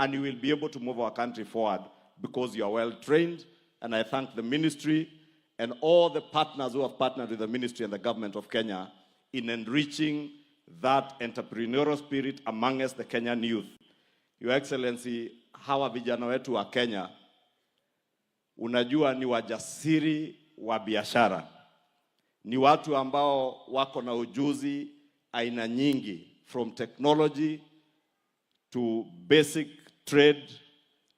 and you will be able to move our country forward because you are well trained. And I thank the ministry and all the partners who have partnered with the ministry and the government of Kenya in enriching that entrepreneurial spirit amongst the Kenyan youth. Your Excellency, hawa vijana wetu wa Kenya, unajua ni wajasiri wa biashara. Ni watu ambao wako na ujuzi aina nyingi, from technology to basic trade,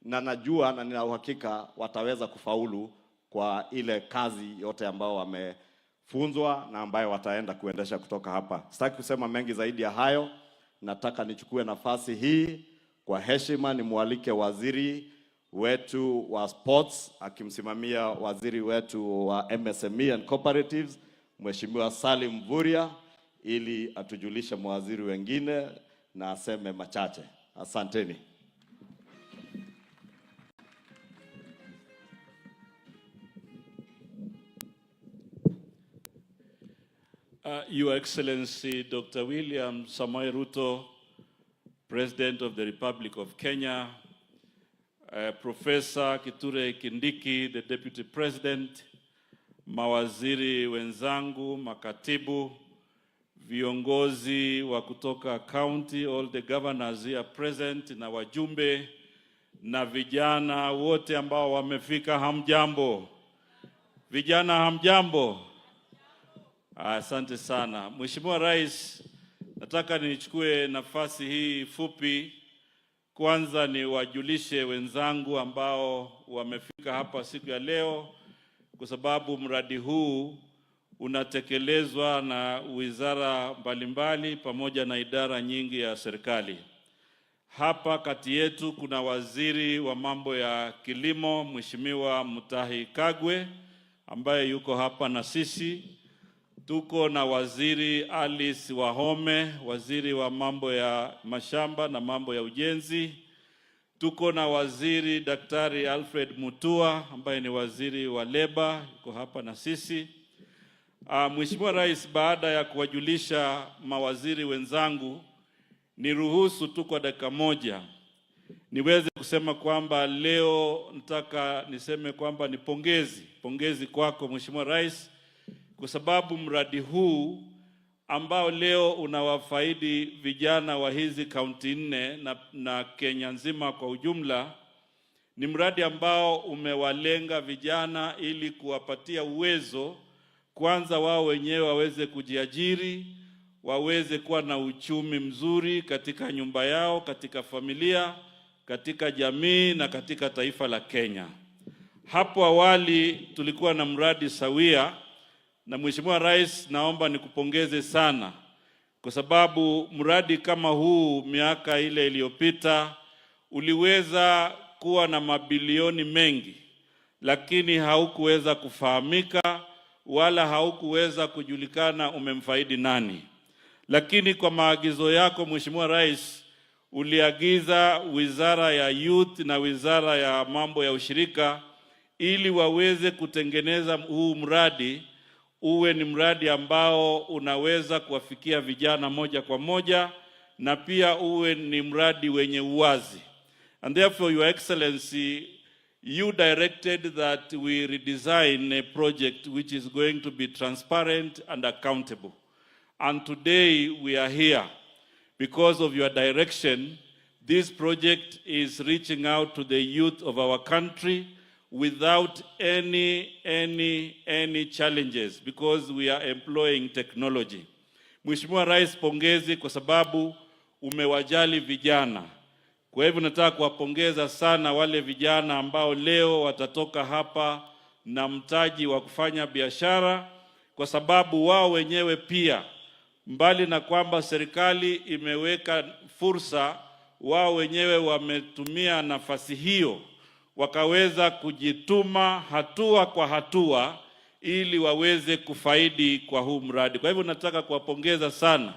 na najua na nina uhakika wataweza kufaulu kwa ile kazi yote ambao wamefunzwa na ambayo wataenda kuendesha kutoka hapa. Sitaki kusema mengi zaidi ya hayo. Nataka nichukue nafasi hii kwa heshima nimwalike waziri wetu wa sports akimsimamia waziri wetu wa MSME and cooperatives Mheshimiwa Salim Mvurya ili atujulishe mawaziri wengine na aseme machache. Asanteni. Your Excellency Dr. William Samoei Ruto, President of the Republic of Kenya, Professor Kithure Kindiki, the Deputy President, mawaziri wenzangu, makatibu, viongozi wa kutoka county, all the governors here present, na wajumbe, na vijana wote ambao wamefika, hamjambo. Vijana hamjambo. Asante sana. Mheshimiwa Rais, nataka nichukue nafasi hii fupi kwanza ni wajulishe wenzangu ambao wamefika hapa siku ya leo, kwa sababu mradi huu unatekelezwa na wizara mbalimbali pamoja na idara nyingi ya serikali. Hapa kati yetu kuna waziri wa mambo ya kilimo Mheshimiwa Mutahi Kagwe ambaye yuko hapa na sisi. Tuko na waziri Alice Wahome, waziri wa mambo ya mashamba na mambo ya ujenzi. Tuko na waziri Daktari Alfred Mutua ambaye ni waziri wa leba, yuko hapa na sisi. Mheshimiwa Rais, baada ya kuwajulisha mawaziri wenzangu, niruhusu tu kwa dakika moja niweze kusema kwamba leo nataka niseme kwamba ni pongezi kwako Mheshimiwa Rais, kwa sababu mradi huu ambao leo unawafaidi vijana wa hizi kaunti 4 na Kenya nzima kwa ujumla, ni mradi ambao umewalenga vijana ili kuwapatia uwezo kwanza wao wenyewe waweze kujiajiri, waweze kuwa na uchumi mzuri katika nyumba yao, katika familia, katika jamii na katika taifa la Kenya. Hapo awali tulikuwa na mradi sawia, na Mheshimiwa Rais, naomba nikupongeze sana kwa sababu mradi kama huu miaka ile iliyopita uliweza kuwa na mabilioni mengi, lakini haukuweza kufahamika wala haukuweza kujulikana umemfaidi nani. Lakini kwa maagizo yako Mheshimiwa Rais, uliagiza Wizara ya Youth na Wizara ya mambo ya ushirika ili waweze kutengeneza huu mradi uwe ni mradi ambao unaweza kuwafikia vijana moja kwa moja, na pia uwe ni mradi wenye uwazi. And therefore, Your Excellency, you directed that we redesign a project which is going to be transparent and accountable. And today we are here because of your direction. This project is reaching out to the youth of our country without any challenges, because we are employing technology. Mheshimiwa Rais, pongezi kwa sababu umewajali vijana. Kwa hivyo nataka kuwapongeza sana wale vijana ambao leo watatoka hapa na mtaji wa kufanya biashara, kwa sababu wao wenyewe pia, mbali na kwamba serikali imeweka fursa, wao wenyewe wametumia nafasi hiyo wakaweza kujituma hatua kwa hatua ili waweze kufaidi kwa huu mradi. Kwa hivyo nataka kuwapongeza sana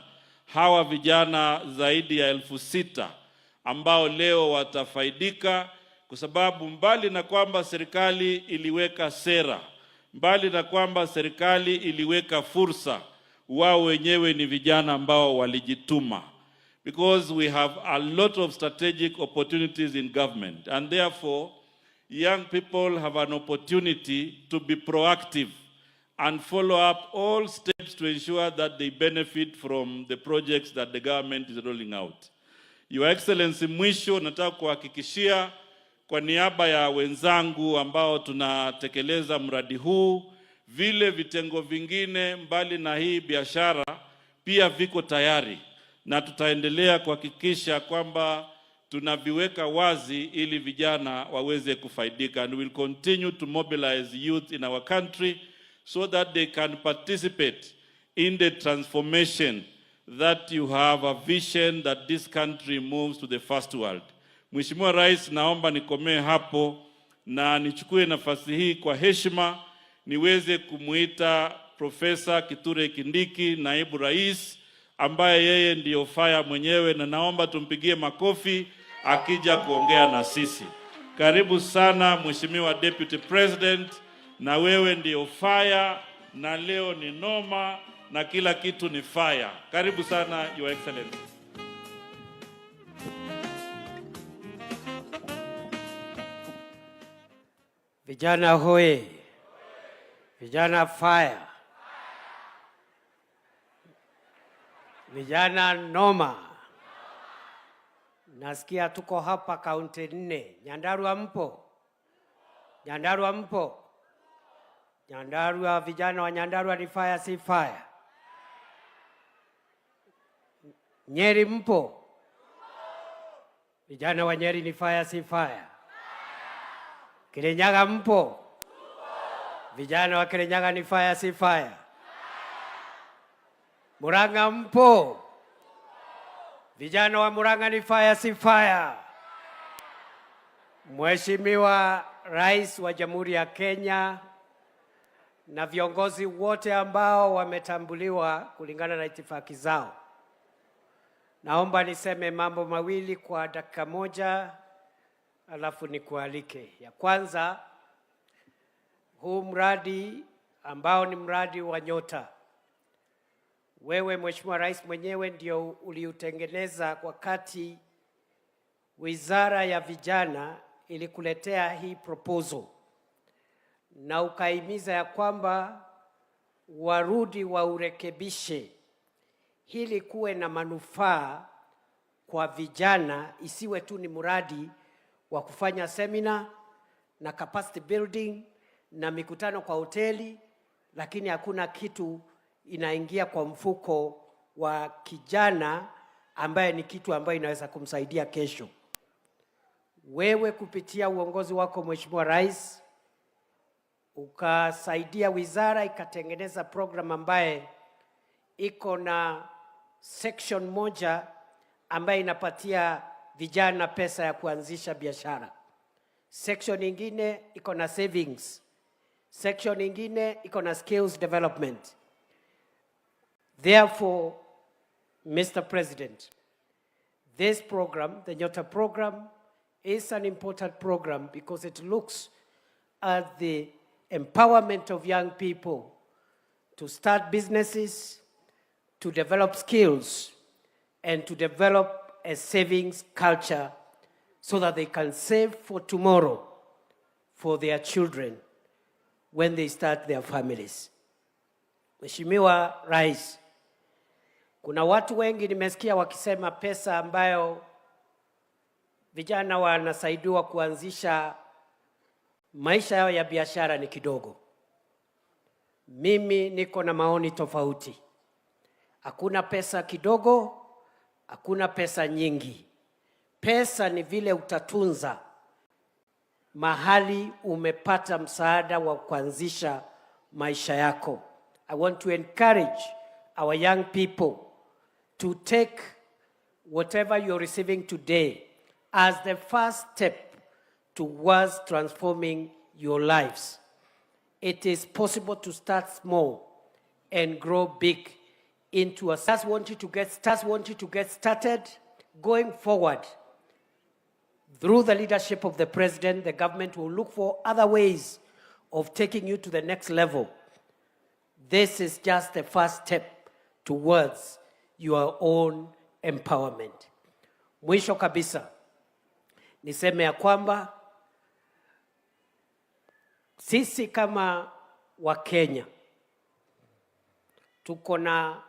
hawa vijana zaidi ya 6,000 ambao leo watafaidika, kwa sababu mbali na kwamba serikali iliweka sera, mbali na kwamba serikali iliweka fursa, wao wenyewe ni vijana ambao walijituma. because we have a lot of strategic opportunities in government, and therefore young people have an opportunity to be proactive and follow up all steps to ensure that they benefit from the projects that the government is rolling out. Your Excellency, mwisho nataka kuhakikishia kwa niaba ya wenzangu ambao tunatekeleza mradi huu, vile vitengo vingine mbali na hii biashara pia viko tayari, na tutaendelea kuhakikisha kwamba tunaviweka wazi ili vijana waweze kufaidika, and we will continue to mobilize youth in our country so that they can participate in the transformation that you have a vision that this country moves to the first world. Mheshimiwa Rais, naomba nikomee hapo na nichukue nafasi hii kwa heshima niweze kumuita Profesa Kithure Kindiki, Naibu Rais, ambaye yeye ndiyo fire mwenyewe, na naomba tumpigie makofi akija kuongea na sisi. Karibu sana Mheshimiwa Deputy President, na wewe ndiyo fire, na leo ni noma na kila kitu ni fire. Karibu sana Your Excellency. Vijana hoye, vijana fire, vijana noma. Nasikia tuko hapa kaunti 4. Nyandarua mpo? Nyandarua mpo? Nyandarua, vijana wa Nyandarua ni fire si fire? Nyeri mpo? Vijana wa Nyeri ni fire si fire? Kirinyaga mpo? Vijana wa Kirinyaga ni fire si fire? Murang'a mpo? Vijana wa Murang'a ni fire si fire? Mheshimiwa Rais wa Jamhuri ya Kenya na viongozi wote ambao wametambuliwa kulingana na itifaki zao, naomba niseme mambo mawili kwa dakika moja, alafu nikualike. Ya kwanza, huu mradi ambao ni mradi wa Nyota, wewe Mheshimiwa Rais mwenyewe ndio uliutengeneza wakati Wizara ya Vijana ilikuletea hii proposal, na ukaimiza ya kwamba warudi waurekebishe hili kuwe na manufaa kwa vijana, isiwe tu ni mradi wa kufanya seminar na capacity building na mikutano kwa hoteli, lakini hakuna kitu inaingia kwa mfuko wa kijana ambaye ni kitu ambayo inaweza kumsaidia kesho. Wewe kupitia uongozi wako Mheshimiwa Rais ukasaidia wizara ikatengeneza program ambaye iko na section moja ambaye inapatia vijana pesa ya kuanzisha biashara. Section nyingine iko na savings. Section nyingine iko na skills development. Therefore, Mr. President, this program, the Nyota program, is an important program because it looks at the empowerment of young people to start businesses, to develop skills, and to develop a savings culture so that they can save for tomorrow for their children when they start their families. Mheshimiwa Rais, kuna watu wengi nimesikia wakisema pesa ambayo vijana wanasaidiwa kuanzisha maisha yao ya biashara ni kidogo. Mimi niko na maoni tofauti. Hakuna pesa kidogo, hakuna pesa nyingi. Pesa ni vile utatunza mahali umepata msaada wa kuanzisha maisha yako. I want to encourage our young people to take whatever you're receiving today as the first step towards transforming your lives. It is possible to start small and grow big into a... Just want you to get started going forward. Through the leadership of the President, the government will look for other ways of taking you to the next level. This is just the first step towards your own empowerment. Mwisho kabisa, niseme ya kwamba sisi kama Wakenya tuko na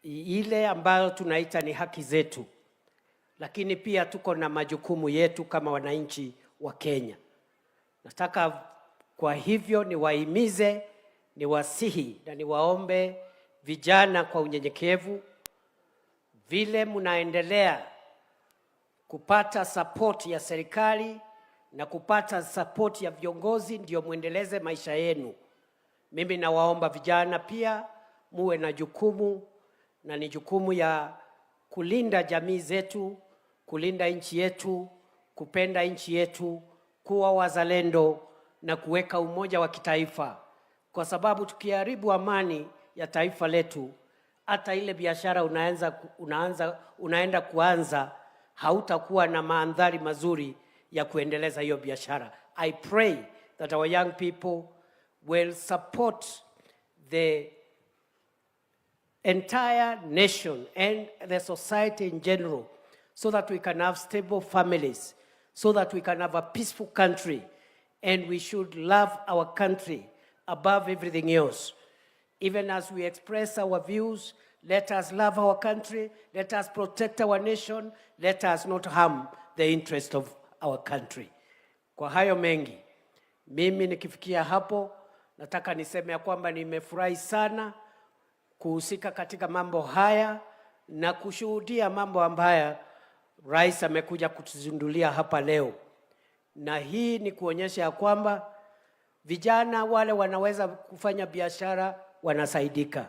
ile ambayo tunaita ni haki zetu, lakini pia tuko na majukumu yetu kama wananchi wa Kenya. Nataka kwa hivyo niwahimize, niwasihi na niwaombe vijana kwa unyenyekevu, vile mnaendelea kupata support ya serikali na kupata support ya viongozi ndio muendeleze maisha yenu. Mimi nawaomba vijana pia muwe na jukumu, na ni jukumu ya kulinda jamii zetu, kulinda nchi yetu, kupenda nchi yetu, kuwa wazalendo na kuweka umoja wa kitaifa. Kwa sababu tukiharibu amani ya taifa letu, hata ile biashara unaenda kuanza hautakuwa na mandhari mazuri ya kuendeleza hiyo biashara. I pray that our young people will support the entire nation and the society in general, so that we can have stable families, so that we can have a peaceful country, and we should love our country above everything else. Even as we express our views, let us love our country, let us protect our nation, let us not harm the interest of our country. Kwa hayo mengi, mimi nikifikia hapo, nataka niseme ya kwamba nimefurahi sana kuhusika katika mambo haya na kushuhudia mambo ambayo Rais amekuja kutuzindulia hapa leo. Na hii ni kuonyesha ya kwamba vijana wale wanaweza kufanya biashara wanasaidika,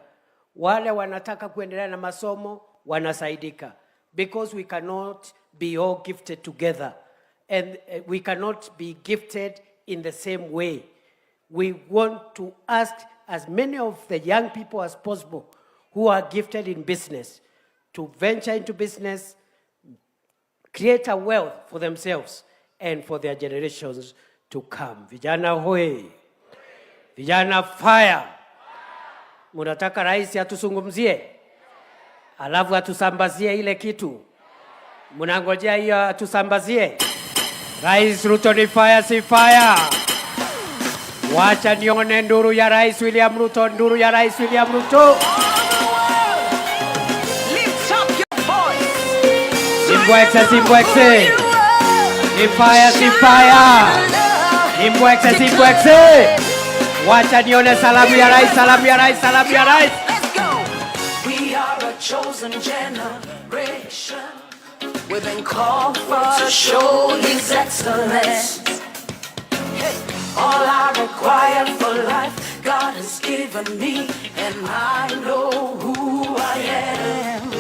wale wanataka kuendelea na masomo wanasaidika, because we cannot be all gifted together, and we cannot be gifted in the same way. We want to ask as many of the young people as possible who are gifted in business to venture into business, create a wealth for themselves and for their generations to come. Vijana hoi! Vijana fire! Munataka rais atuzungumzie, alafu atusambazie ile kitu. Munangojea hiyo atusambazie. Rais Ruto ni fire, si fire? Wacha nione nduru ya Rais William Ruto, nduru ya Rais William Ruto. Simbwekse, simbwekse. Ni fire, si fire? Simbwekse, simbwekse. Wacha nione salamu ya Rais, salamu ya Rais, salamu ya Rais. Let's go. We are a chosen generation. We've been called for to show His excellence. Hey. All I require for life, God has given me, and I know who I am.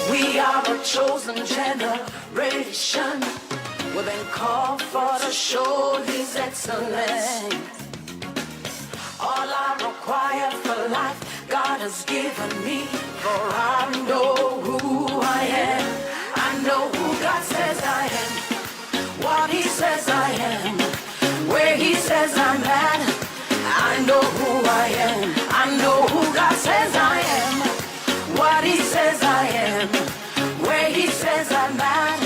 We are a chosen generation. We've been called for to show His excellence. All I require for life, God has given me, for I know who I am. I know who God says I am, what He says I am, where He says I'm at. I know who I am. I know who God says I am, what He says I am, where He says I'm at.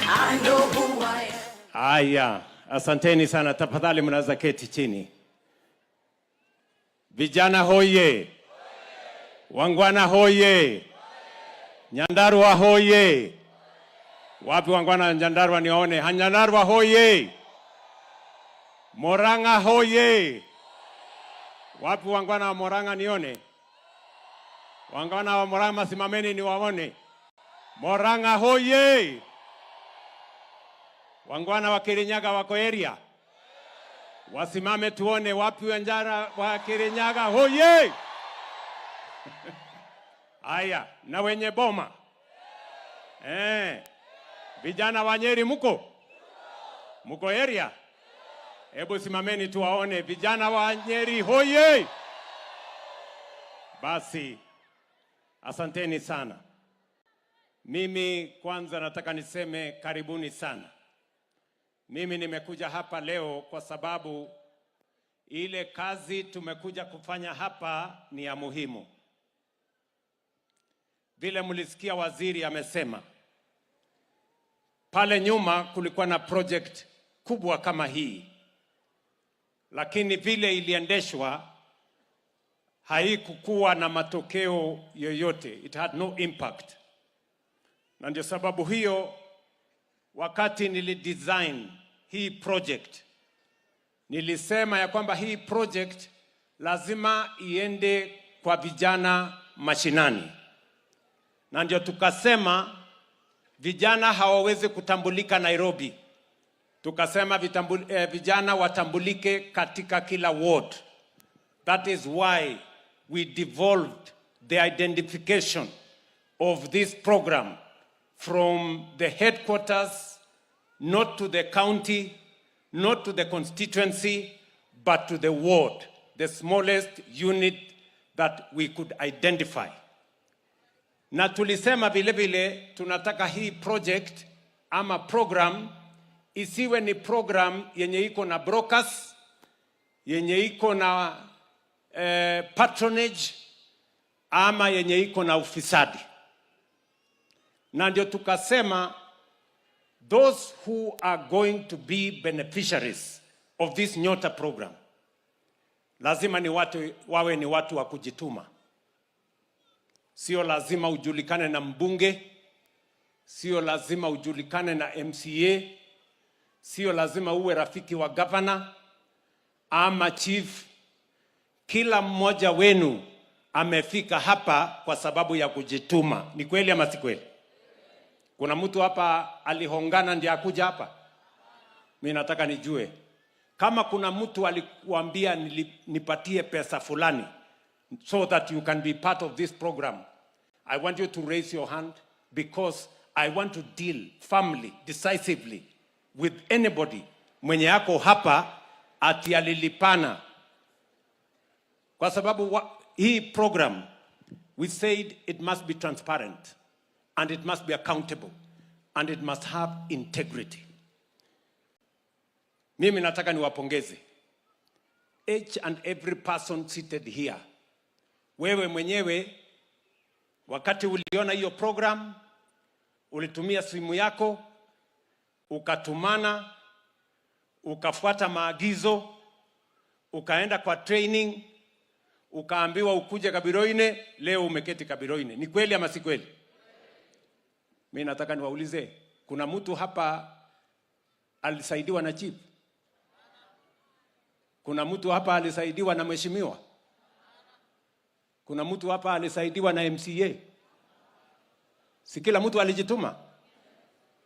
I know who I am. Aya, asanteni sana, tafadhali mnaweza keti chini. Vijana hoye! Wangwana hoye! Nyandarua hoye! Wapi wangwana Nyandarua nione? Nyandarua hoye! Moranga hoye! Wapi wangwana wa Moranga nione? Wangwana wa Moranga simameni niwaone. Moranga hoye! Wangwana wa Kirinyaga wako area? Wasimame tuone wapi wanjara wa Kirinyaga hoye! Aya, na wenye Boma. Vijana wa Nyeri muko? Muko area? Hebu simameni tuwaone vijana wa Nyeri hoye! Basi, asanteni sana. Mimi kwanza nataka niseme karibuni sana. Mimi nimekuja hapa leo kwa sababu ile kazi tumekuja kufanya hapa ni ya muhimu. vile mlisikia waziri amesema, pale nyuma kulikuwa na project kubwa kama hii, lakini vile iliendeshwa haikukuwa na matokeo yoyote. It had no impact. Na ndio sababu hiyo wakati nilidesign hii project, nilisema ya kwamba hii project lazima iende kwa vijana mashinani. Na ndio tukasema vijana hawawezi kutambulika Nairobi. Tukasema vijana watambulike katika kila ward. That is why we devolved the identification of this program from the headquarters, not to the county, not to the constituency, but to the ward, the smallest unit that we could identify. Na tulisema vile vile tunataka hii project ama program isiwe ni program yenye iko na brokers, yenye iko na patronage, ama yenye iko na ufisadi. Na ndio tukasema those who are going to be beneficiaries of this Nyota program lazima ni wawe ni watu wa kujituma. Sio lazima ujulikane na mbunge, sio lazima ujulikane na MCA, sio lazima uwe rafiki wa governor ama chief. Kila mmoja wenu amefika hapa kwa sababu ya kujituma. Ni kweli ama si kweli? Kuna mtu hapa alihongana ndiye akuja hapa? Mimi nataka nijue kama kuna mtu alikuambia nipatie pesa fulani so that you can be part of this program. I want you to raise your hand, because I want to deal firmly, decisively with anybody mwenye yako hapa ati alilipana. Kwa sababu hii program, we said it must be transparent and it must be accountable and it must have integrity. Mimi nataka niwapongeze each and every person seated here. Wewe mwenyewe wakati uliona hiyo program, ulitumia simu yako, ukatumana, ukafuata maagizo, ukaenda kwa training, ukaambiwa ukuje Kabiroine, leo umeketi Kabiroine. Ni kweli ama si kweli? Mimi nataka niwaulize, kuna mtu hapa alisaidiwa na chief? Kuna mtu hapa alisaidiwa na mheshimiwa? Kuna mtu hapa alisaidiwa na MCA? Si kila mtu alijituma?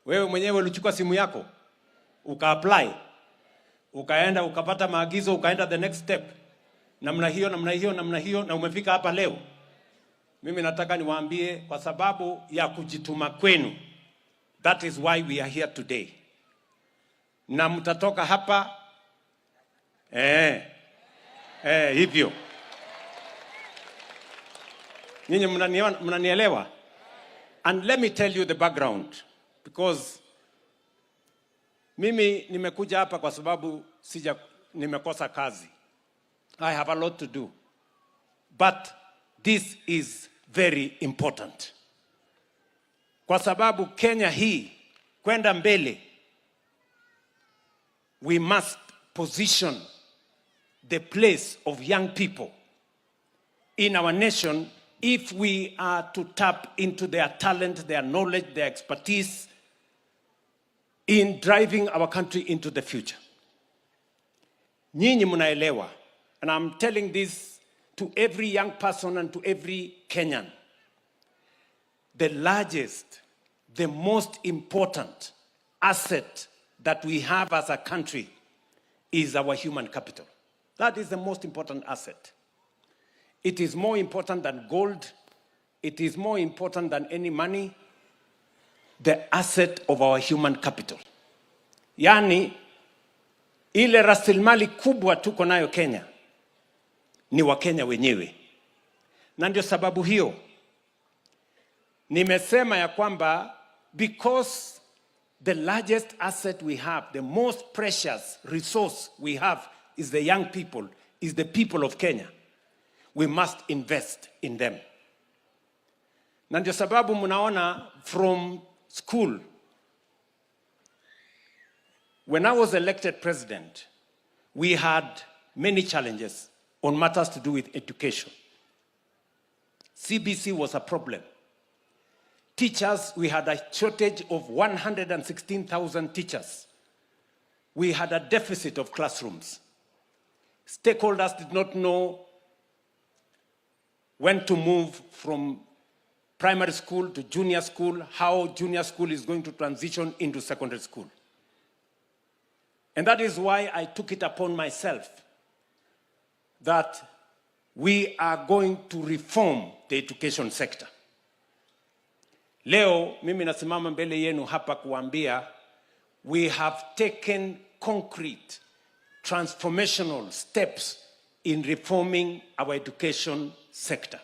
Wewe mwenyewe ulichukua simu yako, uka-apply, ukaenda ukapata maagizo, ukaenda the next step. Namna hiyo, na umefika hapa leo. Mimi nataka niwaambie, kwa sababu ya kujituma kwenu, that is why we are here today. Na mtatoka hapa hivyo. Nyinyi mnanielewa? And let me tell you the background, because mimi nimekuja hapa kwa sababu nimekosa kazi. I have a lot to do. But this is very important. Kwa sababu Kenya hii kwenda mbele, we must position the place of young people in our nation if we are to tap into their talent, their knowledge, their expertise in driving our country into the future. Nyinyi mnaelewa, and I'm telling this to every young person and to every Kenyan. The largest, the most important asset that we have as a country is our human capital. That is the most important asset. It is more important than gold. It is more important than any money. The asset of our human capital. Yani, ile rasilimali kubwa tuko nayo Kenya ni Wakenya wenyewe. Na ndio sababu hiyo nimesema ya kwamba, because the largest asset we have, the most precious resource we have is the young people, is the people of Kenya. We must invest in them. Na ndio sababu mnaona from school, when I was elected president, we had many challenges on matters to do with education. CBC was a problem. Teachers, we had a shortage of 116,000 teachers. We had a deficit of classrooms. Stakeholders did not know when to move from primary school to junior school, how junior school is going to transition into secondary school. And that is why I took it upon myself that we are going to reform the education sector. Leo, mimi nasimama mbele yenu hapa kuambia, we have taken concrete, transformational steps in reforming our education sector.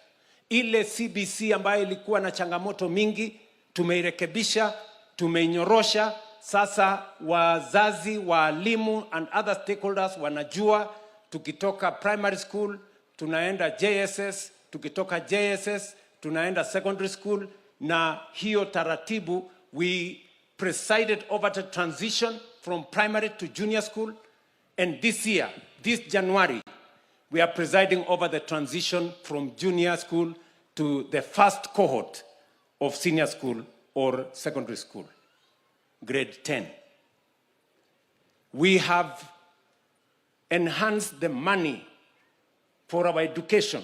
Ile CBC ambayo ilikuwa na changamoto mingi, tumeirekebisha, tumeinyorosha. Sasa wazazi, walimu and other stakeholders wanajua tukitoka primary school, tunaenda JSS, tukitoka JSS, tunaenda secondary school, na hiyo taratibu, we presided over the transition from primary to junior school. And this year, this January, we are presiding over the transition from junior school to the first cohort of senior school or secondary school, grade 10. We have enhanced the money for our education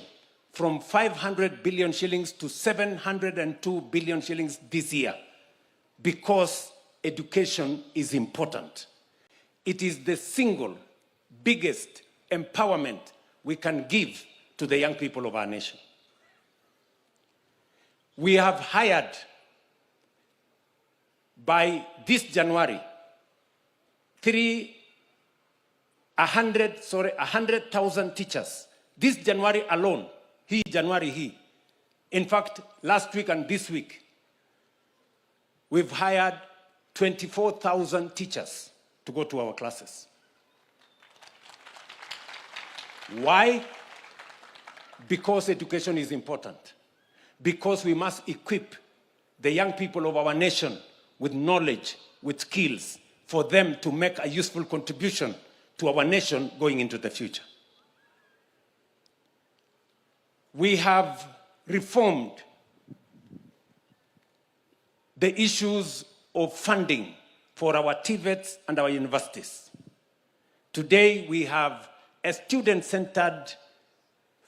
from 500 billion shillings to 702 billion shillings this year, because education is important. It is the single biggest empowerment we can give to the young people of our nation. We have hired by this January 100,000 teachers. This January alone, January. In fact, last week and this week, we've hired 24,000 teachers to go to our classes. Why? Because education is important. Because we must equip the young people of our nation with knowledge, with skills, for them to make a useful contribution to our nation going into the future. We have reformed the issues of funding for our TVETs and our universities. Today, we have a student-centered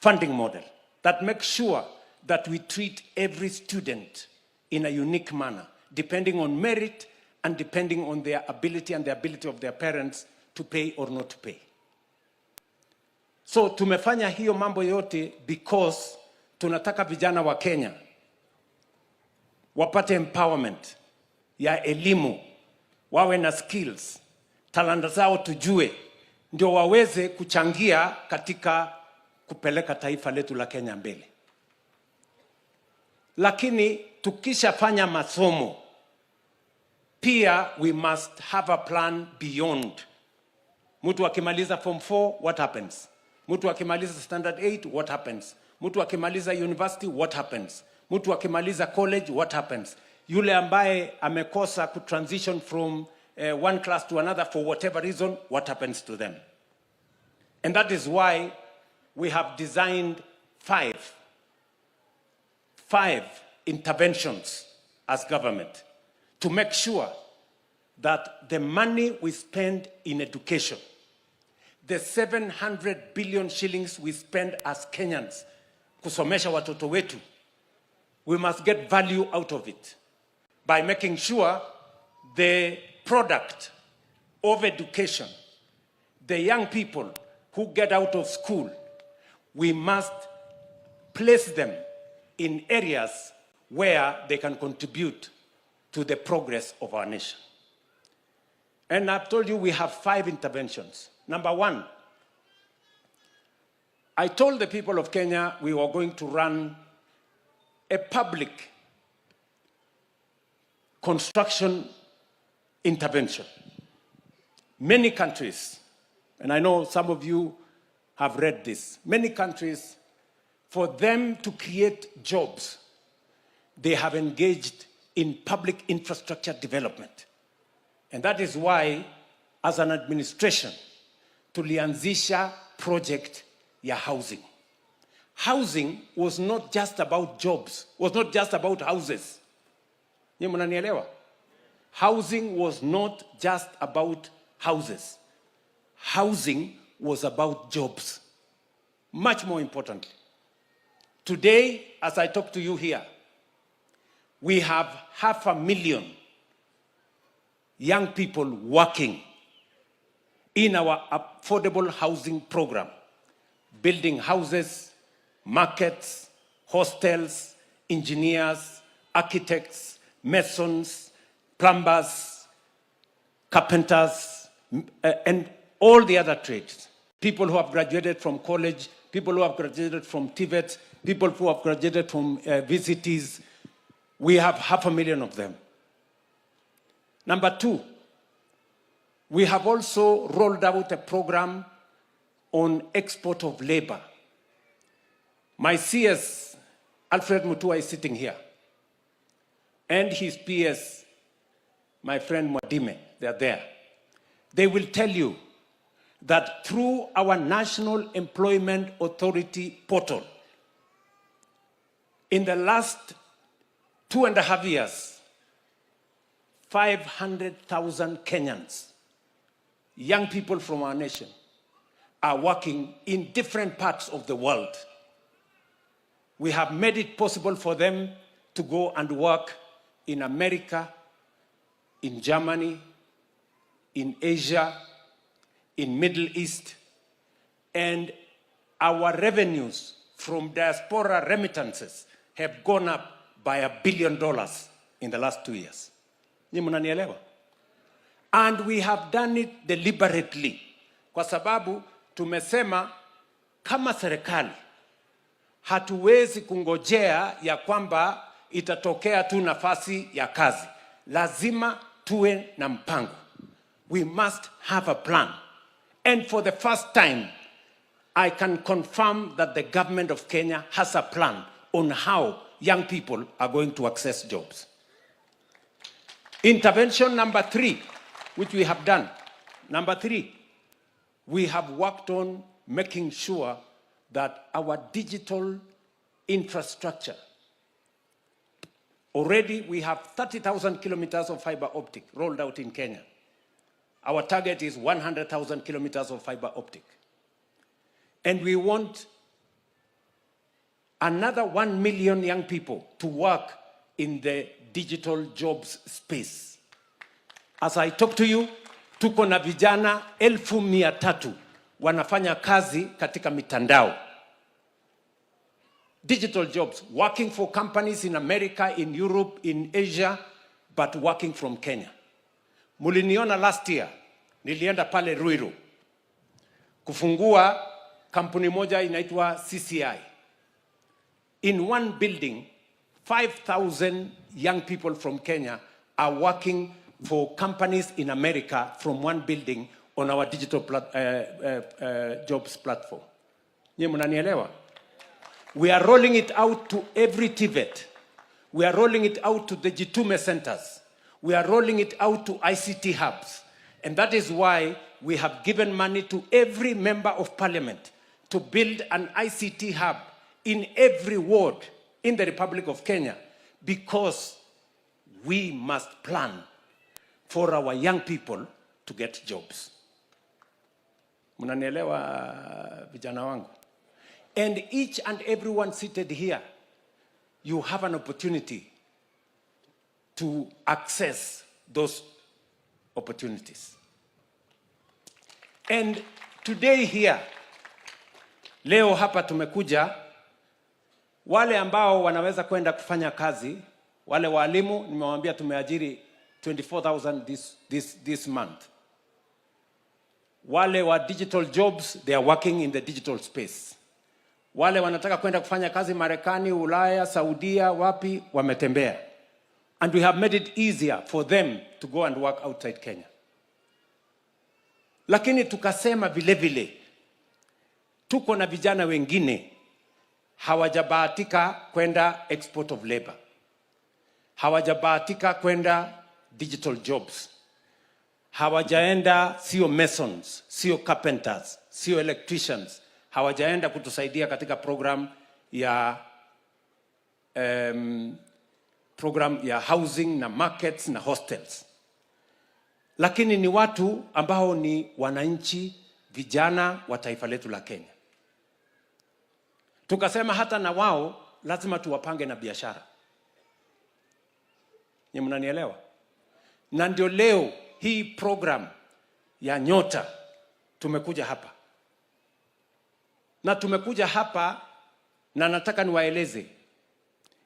funding model that makes sure that we treat every student in a unique manner, depending on merit and depending on their ability and the ability of their parents to pay or not to pay. So tumefanya hiyo mambo yote because tunataka vijana wa Kenya wapate empowerment ya elimu, wawe na skills, talanta zao tujue, ndio waweze kuchangia katika kupeleka taifa letu la Kenya mbele. Lakini tukishafanya masomo, pia we must have a plan beyond. Mtu akimaliza form 4, what happens? Mtu akimaliza standard 8, what happens? Mtu akimaliza university, what happens? Mtu akimaliza college, what happens? Yule ambaye amekosa ku transition from one class to another for whatever reason, what happens to them? And that is why we have designed five interventions as government to make sure that the money we spend in education, the 700 billion shillings we spend as Kenyans kusomesha watoto wetu, we must get value out of it by making sure the product of education, the young people who get out of school, we must place them in areas where they can contribute to the progress of our nation. And I've told you we have 5 interventions. Number 1, I told the people of Kenya we were going to run a public construction intervention. Many countries, and I know some of you have read this, many countries, for them to create jobs, they have engaged in public infrastructure development. And that is why, as an administration, tulianzisha project ya housing. Housing was not just about jobs, was not just about houses. Nyinyi mnanielewa? Housing was not just about houses. Housing was about jobs. Much more importantly, today, as I talk to you here, we have 500,000 young people working in our affordable housing program, building houses, markets, hostels, engineers, architects, masons, plumbers, carpenters, and all the other trades. People who have graduated from college, people who have graduated from TVET, people who have graduated from VCTs. We have 500,000 of them. Number two, we have also rolled out a program on export of labor. My CS, Alfred Mutua, is sitting here. And his PS, my friend Mwadime, they are there. They will tell you that through our National Employment Authority portal, in the last 2.5 years, 500,000 Kenyans, young people from our nation, are working in different parts of the world. We have made it possible for them to go and work in America, in Germany, in Asia, in Middle East, and our revenues from diaspora remittances have gone up by $1 billion in the last 2 years. Ni mnanielewa? And we have done it deliberately. Kwa sababu tumesema kama serikali hatuwezi kungojea ya kwamba itatokea tu nafasi ya kazi. Lazima tuwe na mpango. We must have a plan. And for the first time, I can confirm that the government of Kenya has a plan on how young people are going to access jobs. Intervention number 3, which we have done. Number 3, we have worked on making sure that our digital infrastructure, already we have 30,000 kilometers of fiber optic rolled out in Kenya. Our target is 100,000 kilometers of fiber optic. And we want another 1 million young people to work in the digital jobs space. As I talk to you, tuko na vijana 1,300 wanafanya kazi katika mitandao. Digital jobs, working for companies in America, in Europe, in Asia, but working from Kenya. Muliniona last year, nilienda pale Ruto kufungua kampuni moja inaitwa CCI. In one building, 5,000 young people from Kenya are working for companies in America from one building on our digital jobs platform. Nye mnanielewa? We are rolling it out to every TVET. We are rolling it out to the Jitume centers. We are rolling it out to ICT hubs. And that is why we have given money to every member of parliament to build an ICT hub in every ward in the Republic of Kenya, because we must plan for our young people to get jobs. Mnanielewa vijana wangu? And each and everyone seated here, you have an opportunity to access those opportunities. And today here, leo hapa tumekuja, wale ambao wanaweza kwenda kufanya kazi, wale walimu nimewaambia tumeajiri 24,000 this month. Wale wa digital jobs, they are working in the digital space. Wale wanataka kwenda kufanya kazi Marekani, Ulaya, Saudia, wapi, wametembea. And we have made it easier for them to go and work outside Kenya. Lakini tukasema vile vile, tuko na vijana wengine hawajabahatika kwenda export of labor. hawajabahatika kwenda digital jobs, hawajaenda, sio masons, sio carpenters, sio electricians, hawajaenda kutusaidia katika program ya housing na markets na hostels. Lakini ni watu ambao ni wananchi vijana wa taifa letu la Kenya. Tukasema hata na wao lazima tuwapange na biashara. Ni mnanielewa? Na ndio leo hii program ya Nyota tumekuja hapa. Na tumekuja hapa na nataka niwaeleze.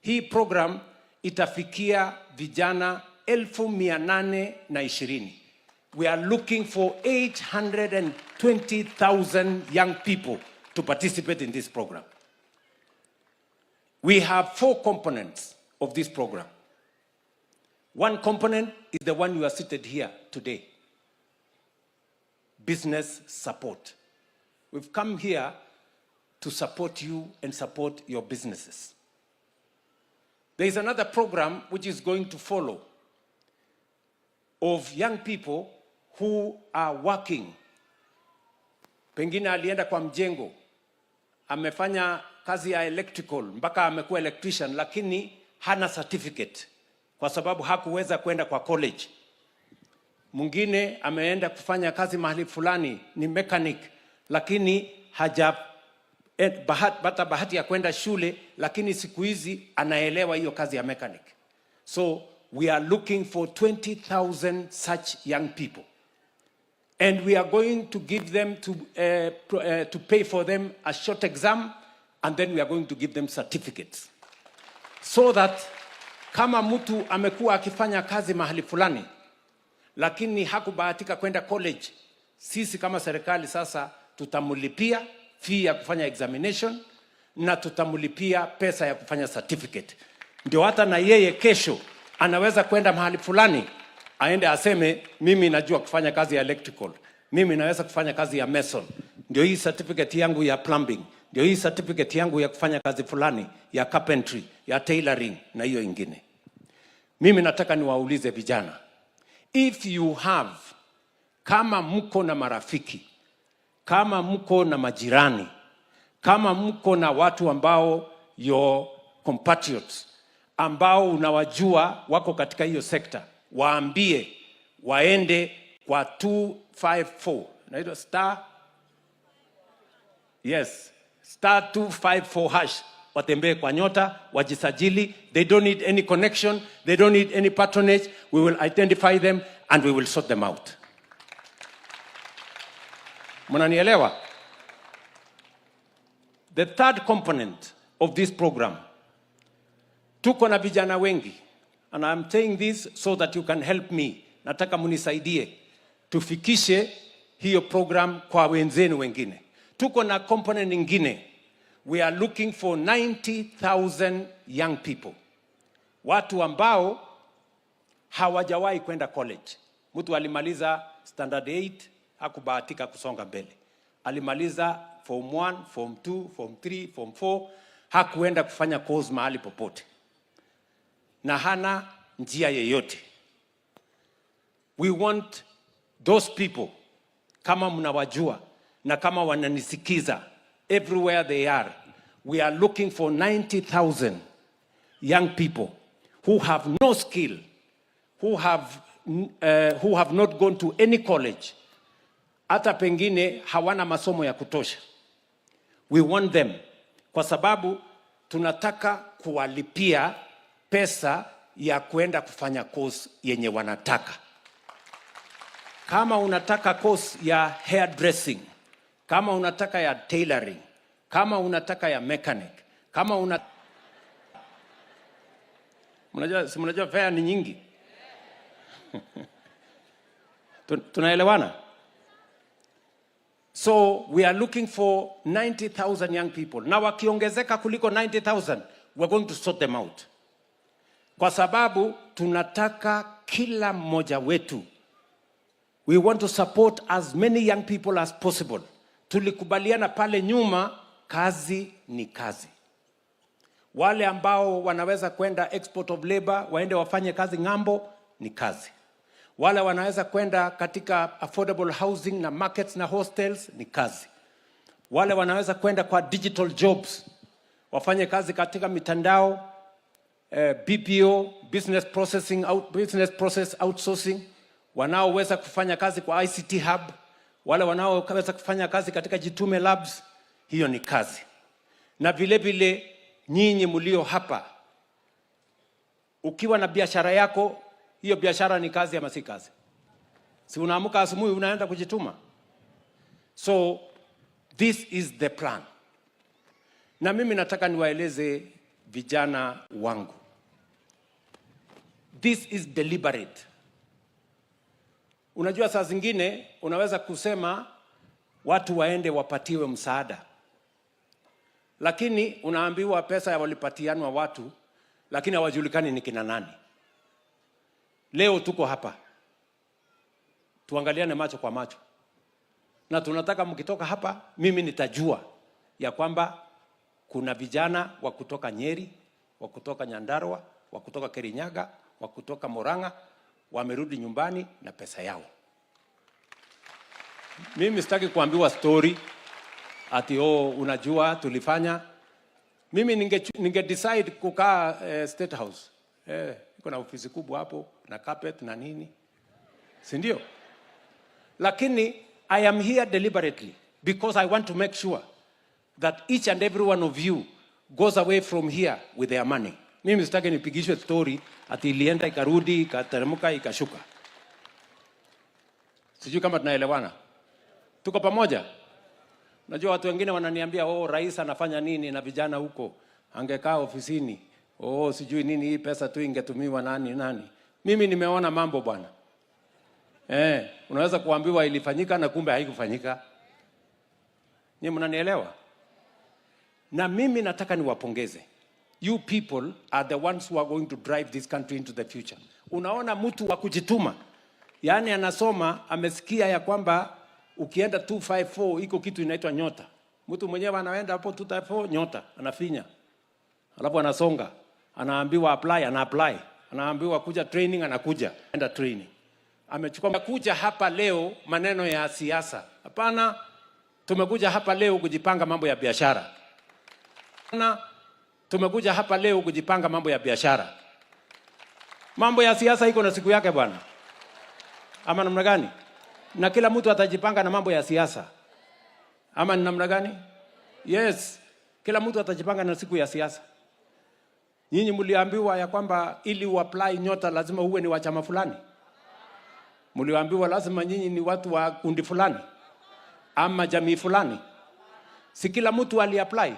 Hii program itafikia vijana 820,000. We are looking for 820,000 young people to participate in this program. We have 4 components of this program. One component is the one you are seated here today. Business support. We've come here to support you and support your businesses. There is another program which is going to follow of young people who are working. Pengine alienda kwa mjengo, amefanya kazi ya electrical, mpaka amekuwa electrician, lakini hana certificate kwa sababu hakuweza kwenda kwa college. Mwingine ameenda kufanya kazi mahali fulani, ni mechanic, lakini hajapata bahati ya kwenda shule, lakini siku hizi anaelewa hiyo kazi ya mechanic. So we are looking for 20,000 such young people. And we are going to give them to pay for them a short exam, and then we are going to give them certificates. So that kama mtu amekuwa akifanya kazi mahali fulani, lakini hakubahatika kwenda college, sisi kama serikali sasa tutamulipia fee ya kufanya examination na tutamulipia pesa ya kufanya certificate. Ndio hata na yeye kesho anaweza kwenda mahali fulani, aende aseme mimi najua kufanya kazi ya electrical, mimi naweza kufanya kazi ya mason, ndio hii certificate yangu ya plumbing, ndio hii certificate yangu ya kufanya kazi fulani ya carpentry, ya tailoring na hiyo ingine. Mimi nataka niwaulize vijana, if you have, kama mko na marafiki, kama mko na majirani, kama mko na watu ambao your compatriots ambao unawajua wako katika hiyo sekta, waambie waende kwa 254. Naitwa star 254 hash, watembee kwa Nyota, wajisajili. They don't need any connection, they don't need any patronage. We will identify them and we will sort them out. Mnanielewa? The third component of this program, tuko na vijana wengi, and I'm saying this so that you can help me. Nataka munisaidie tufikishe hiyo program kwa wenzenu wengine. Tuko na component nyingine. We are looking for 90,000 young people. Watu ambao hawajawahi kwenda college. Mtu alimaliza standard 8, hakubahatika kusonga mbele. Alimaliza form 1, form 2, form 3, form 4, hakuenda kufanya course mahali popote. Na hana njia yeyote. We want those people, kama mnawajua na kama wananisikiza, everywhere they are, we are looking for 90,000 young people who have no skill, who have not gone to any college, hata pengine hawana masomo ya kutosha. We want them, kwa sababu tunataka kuwalipia pesa ya kwenda kufanya course yenye wanataka. Kama unataka course ya hairdressing, kama unataka ya tailoring, kama unataka ya mechanic, kama mnajua fare ni nyingi. Tunaelewana? So we are looking for 90,000 young people. Na wakiongezeka kuliko 90,000, we're going to sort them out. Kwa sababu tunataka kila mmoja wetu. We want to support as many young people as possible. Tulikubaliana pale nyuma, kazi ni kazi. Wale ambao wanaweza kwenda export of labor, waende wafanye kazi ng'ambo, ni kazi. Wale wanaweza kwenda katika affordable housing na markets na hostels, ni kazi. Wale wanaweza kwenda kwa digital jobs, wafanye kazi katika mitandao, BPO, business process outsourcing, wanaoweza kufanya kazi kwa ICT hub, wale wanaoweza kufanya kazi katika Jitume labs, hiyo ni kazi. Na vile vile nyinyi mlio hapa, ukiwa na biashara yako, hiyo biashara ni kazi ama si kazi? Si unaamka asubuhi unaenda kujituma? So this is the plan. Na mimi nataka niwaeleze vijana wangu, this is deliberate. Unajua saa zingine unaweza kusema watu waende wapatiwe msaada, lakini unaambiwa pesa ya walipatianwa watu, lakini hawajulikani ni kina nani. Leo tuko hapa, tuangaliane macho kwa macho, na tunataka mkitoka hapa, mimi nitajua ya kwamba kuna vijana wa kutoka Nyeri, wa kutoka Nyandarua, wa kutoka Kirinyaga, wa kutoka Murang'a, wamerudi nyumbani na pesa yao. Mimi sitaki kuambiwa story ati unajua tulifanya. Mimi ninge decide kukaa State House. Iko na ofisi kubwa hapo na carpet na nini, si ndio? Lakini I am here deliberately because I want to make sure that each and every one of you goes away from here with their money. Mimi sitaki nipigishwe story ati ilienda ikarudi ikateremka ikashuka. Sijui kama tunaelewana. Tuko pamoja? Najua watu wengine wananiambia rais anafanya nini na vijana huko, angekaa ofisini, sijui nini, hii pesa tu ingetumiwa nani. Mimi nimeona mambo bwana. Unaweza kuambiwa ilifanyika na kumbe haikufanyika. Nyinyi mnanielewa? Na mimi nataka niwapongeze. You people are the ones who are going to drive this country into the future. Unaona mtu wa kujituma, yani anasoma, amesikia ya kwamba ukienda 254 iko kitu inaitwa Nyota. Mtu mwenyewe anaenda hapo 254 Nyota, anafinya. Alafu anasonga, anaambiwa apply, ana apply. Anaambiwa kuja training, anakuja, enda training. Amechukua kuja hapa leo maneno ya siasa. Hapana, tumekuja hapa leo kujipanga mambo ya biashara. Tumekuja hapa leo kujipanga mambo ya biashara. Mambo ya siasa iko na siku yake bwana. Ama namna gani? Na kila mtu atajipanga na mambo ya siasa. Ama ni namna gani? Yes. Kila mtu atajipanga na siku ya siasa. Nyinyi mliambiwa ya kwamba ili uapply Nyota lazima uwe ni wa chama fulani? Mliambiwa lazima nyinyi ni watu wa kundi fulani ama jamii fulani? Si kila mtu aliapply?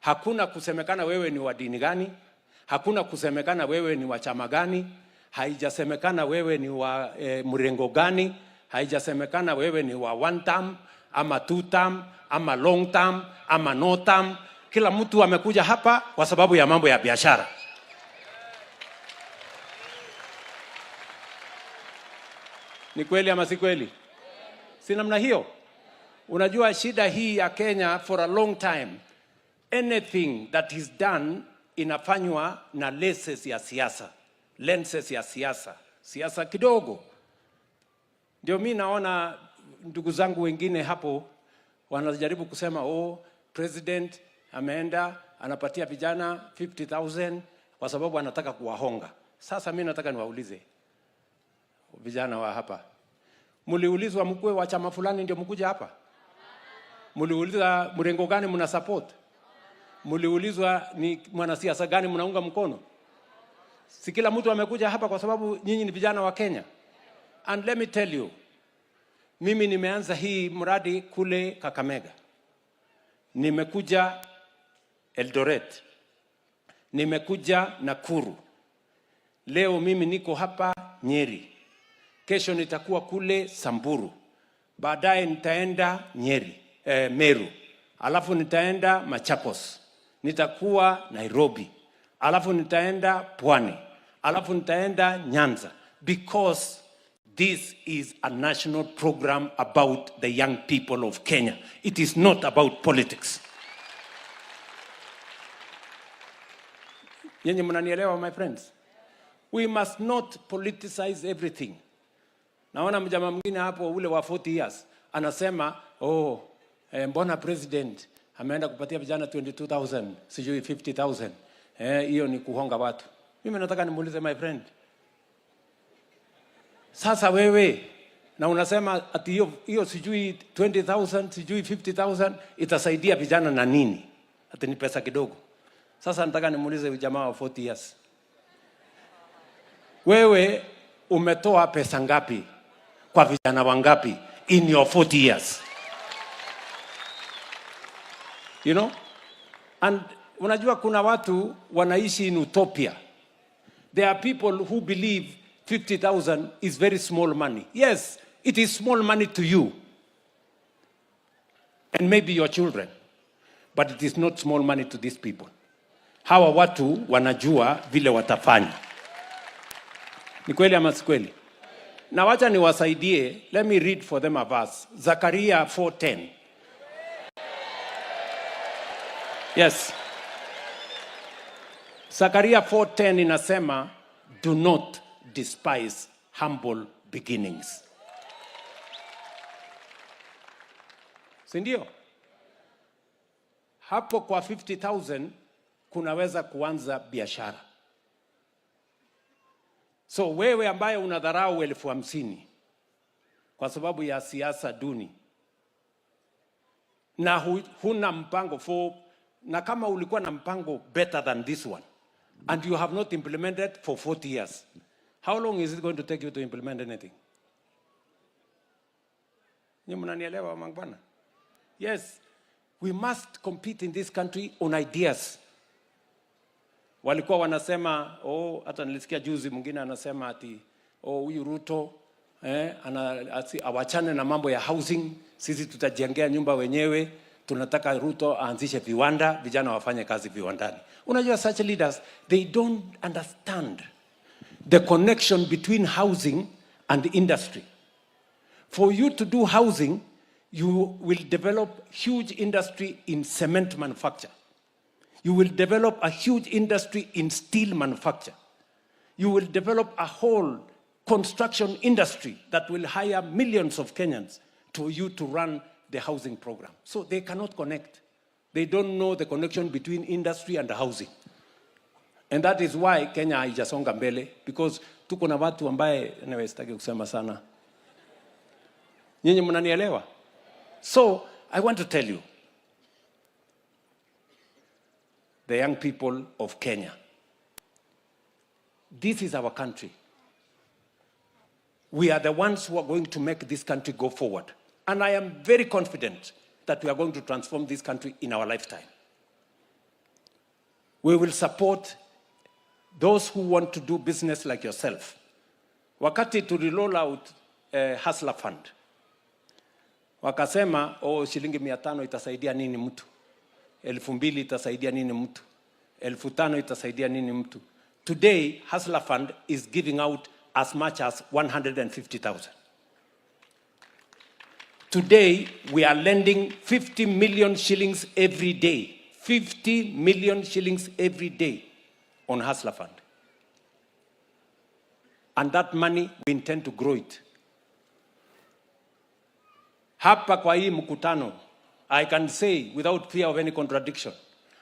Hakuna kusemekana wewe ni wa dini gani, hakuna kusemekana wewe ni wa chama gani, haijasemekana wewe ni wa mrengo gani, haijasemekana wewe ni wa one term ama two term ama long term ama no term. Kila mtu amekuja hapa kwa sababu ya mambo ya biashara. Ni kweli ama si kweli? Si namna hiyo? Unajua shida hii ya Kenya for a long time, anything that is done inafanywa na lenses ya siasa. Lenses ya siasa. Siasa kidogo. Ndio mimi naona ndugu zangu wengine hapo wanajaribu kusema president ameenda anapatia vijana 50,000 kwa sababu anataka kuwahonga. Sasa mimi nataka niwaulize vijana wa hapa, mliulizwa mkue wa chama fulani ndio mkuja hapa? Mliulizwa mrengo gani mna support? Mliulizwa ni mwanasiasa gani mnaunga mkono? Si kila mtu amekuja hapa kwa sababu nyinyi ni vijana wa Kenya. And let me tell you, mimi nimeanza hii mradi kule Kakamega, nimekuja Eldoret, nimekuja Nakuru, leo mimi niko hapa Nyeri, kesho nitakuwa kule Samburu, baadaye nitaenda Nyeri, Meru, alafu nitaenda Machakos, nitakuwa Nairobi, alafu nitaenda Pwani, alafu nitaenda Nyanza, because this is a national program about the young people of Kenya. It is not about politics. Yenye mnanielewa, my friends? We must not politicize everything. Naona mjamaa mwingine hapo ule wa 40 years anasema, mbona president ameenda kupatia vijana 22,000, sijui 50,000. Hiyo ni kuhonga watu. Mimi nataka nimuulize my friend. Sasa wewe na unasema ati hiyo sijui 20,000, sijui 50,000 itasaidia vijana na nini? Ati ni pesa kidogo. Sasa nataka nimuulize jamaa wa 40 years. Wewe umetoa pesa ngapi kwa vijana wangapi in your 40 years? You know? And unajua kuna watu wanaishi in utopia. There are people who believe 50,000 is very small money. Yes, it is small money to you and maybe your children, but it is not small money to these people. Hawa watu wanajua vile watafanya. Ni kweli ama si kweli? Na wacha niwasaidie. Let me read for them a verse. Zechariah 4:10. Yes. Zechariah 4:10 inasema, do not despise humble beginnings. Sindio? Hapo kwa 50,000 kunaweza kuanza biashara. So wewe ambaye unadharau 50,000 kwa sababu ya siasa duni na huna mpango na kama ulikuwa na mpango better than this one and you have not implemented for 40 years, how long is it going to take you to implement anything? Ni mnanielewa mangwana? Yes, we must compete in this country on ideas. Walikuwa wanasema, hata nilisikia juzi mwingine anasema ati, huyu Ruto, awachane na mambo ya housing, sisi tutajengea nyumba wenyewe, tunataka Ruto aanzishe viwanda, vijana wafanye kazi viwandani. Unajua such leaders, they don't understand the connection between housing and industry. For you to do housing, you will develop huge industry in cement manufacture. You will develop a huge industry in steel manufacture. You will develop a whole construction industry that will hire millions of Kenyans to you to run the housing program. So they cannot connect. They don't know the connection between industry and housing. And that is why Kenya haijasonga mbele, because tuko na watu ambaye sitaki kusema sana. Nyinyi mnanielewa? So I want to tell you, the young people of Kenya, this is our country. We are the ones who are going to make this country go forward. And I am very confident that we are going to transform this country in our lifetime. We will support those who want to do business like yourself. Wakati to roll out Hustler Fund, wakasema, shilingi 500 itasaidia nini mtu? 2,000 itasaidia nini mtu? 5,000 itasaidia nini mtu? Today, Hustler Fund is giving out as much as 150,000. Today, we are lending 50 million shillings every day. 50 million shillings every day on Hustler Fund. And that money, we intend to grow it. Hapa kwa hii mkutano, I can say without fear of any contradiction,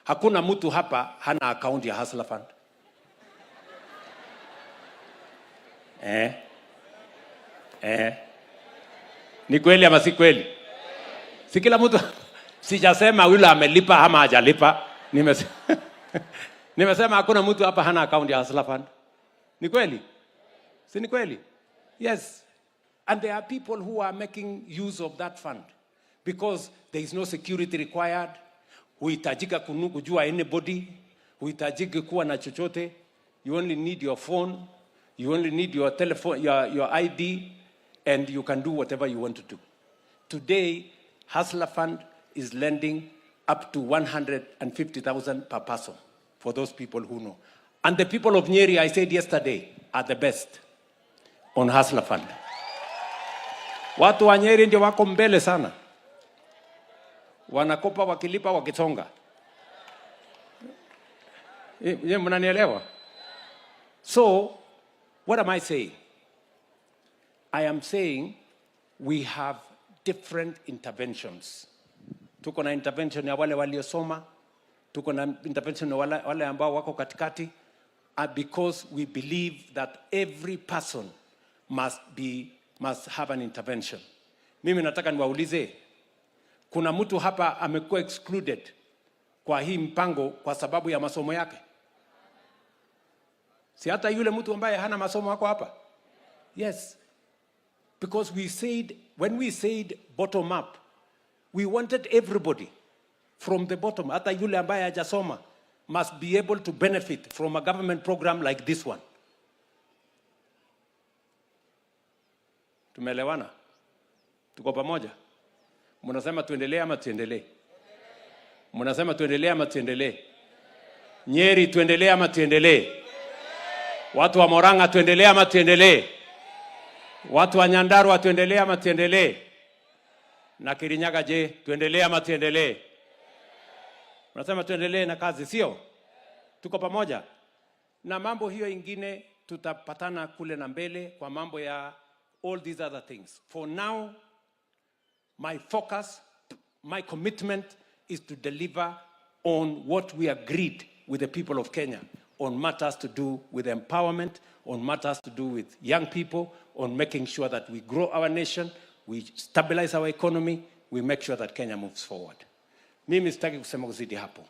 hakuna mtu hapa hana account ya Hustler Fund. Ni kweli ama si kweli? Si kila mtu, sijasema yule amelipa ama hajalipa. Nimesema hakuna mtu hapa hana account ya Hustler Fund. Ni kweli? Si ni kweli? Yes. And there are people who are making use of that fund because there is no security required. Huhitajika kujua anybody. Huhitajiki kuwa na chochote. You only need your phone. You only need your telephone, your ID, and you can do whatever you want to do. Today, Hustler Fund is lending up to 150,000 per person for those people who know. And the people of Nyeri, I said yesterday, are the best on Hustler Fund. Watu wa Nyeri ndio wako mbele sana. Wanakopa wakilipa wakisonga. Mnanielewa? So, what am I saying? I am saying we have different interventions. Tuko na intervention ya wale waliosoma, tuko na intervention ya wale ambao wako katikati, because we believe that every person must have an intervention. Mimi nataka niwaulize, kuna mtu hapa amekuwa excluded kwa hii mpango kwa sababu ya masomo yake? Si hata yule mtu ambaye hana masomo wako hapa? Yes. Because when we said bottom up, we wanted everybody from the bottom, hata yule ambaye hajasoma, must be able to benefit from a government program like this one. Tumeelewana? Tuko pamoja? Mnasema tuendelee ama tuendelee? Mnasema tuendelee ama tuendelee? Nyeri tuendelee ama tuendelee? Watu wa Murang'a tuendelee ama tuendelee? Watu wa Nyandarua tuendelee ama tuendelee? Na Kirinyaga je, tuendelee ama tuendelee? Mnasema tuendelee na kazi, sio? Tuko pamoja? Na mambo hiyo ingine tutapatana kule na mbele kwa mambo ya all these other things. For now, my focus, my commitment is to deliver on what we agreed with the people of Kenya, on matters to do with empowerment, on matters to do with young people, on making sure that we grow our nation, we stabilize our economy, we make sure that Kenya moves forward. Mimi sitaki kusema kuzidi hapo.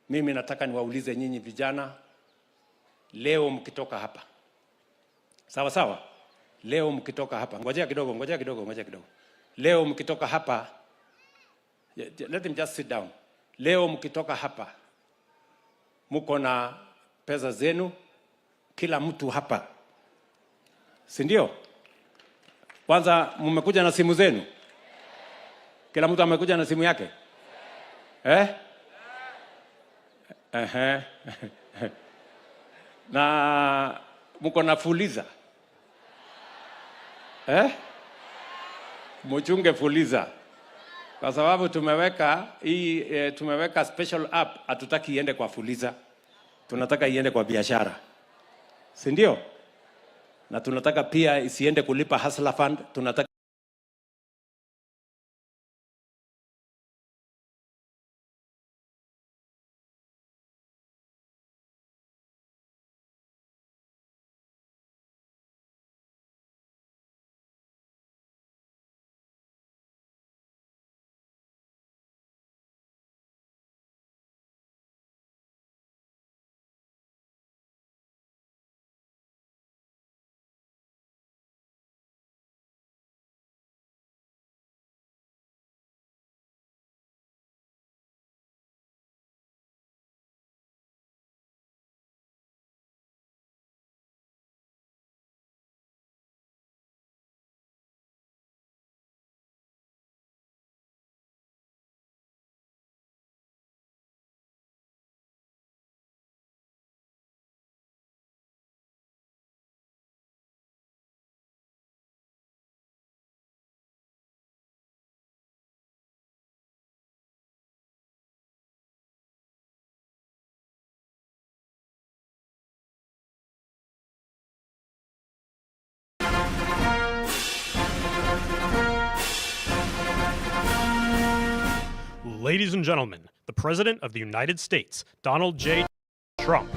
Mimi nataka niwaulize nyinyi vijana, leo mkitoka hapa. Sawa sawa? Leo mkitoka hapa. Ngojea kidogo. Leo mkitoka hapa, let him just sit down. Leo mkitoka hapa, mko na pesa zenu, kila mtu hapa. Si ndio? Kwanza mmekuja na simu zenu? Kila mtu amekuja na simu yake? Na mko na fuliza? Mchunge fuliza. Kwa sababu tumeweka special app, hatutaki iende kwa fuliza. Tunataka iende kwa biashara. Si ndio? Na tunataka pia isiende kulipa hustler fund, tunataka Ladies and gentlemen, the President of the United States, Donald J. Trump.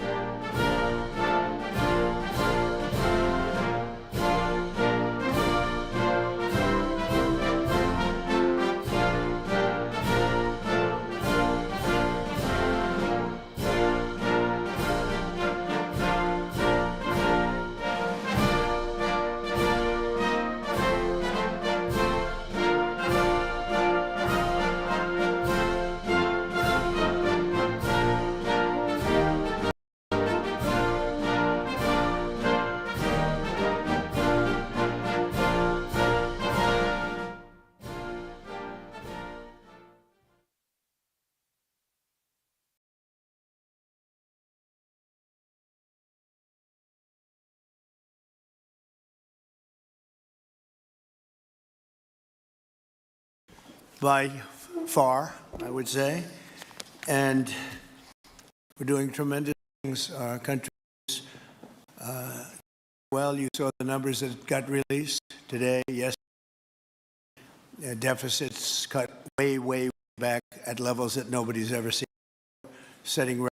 By far, I would say. And We're doing tremendous things. Our country is well. You saw the numbers that got released today, yesterday. Deficits cut way, way back at levels that nobody's ever seen, setting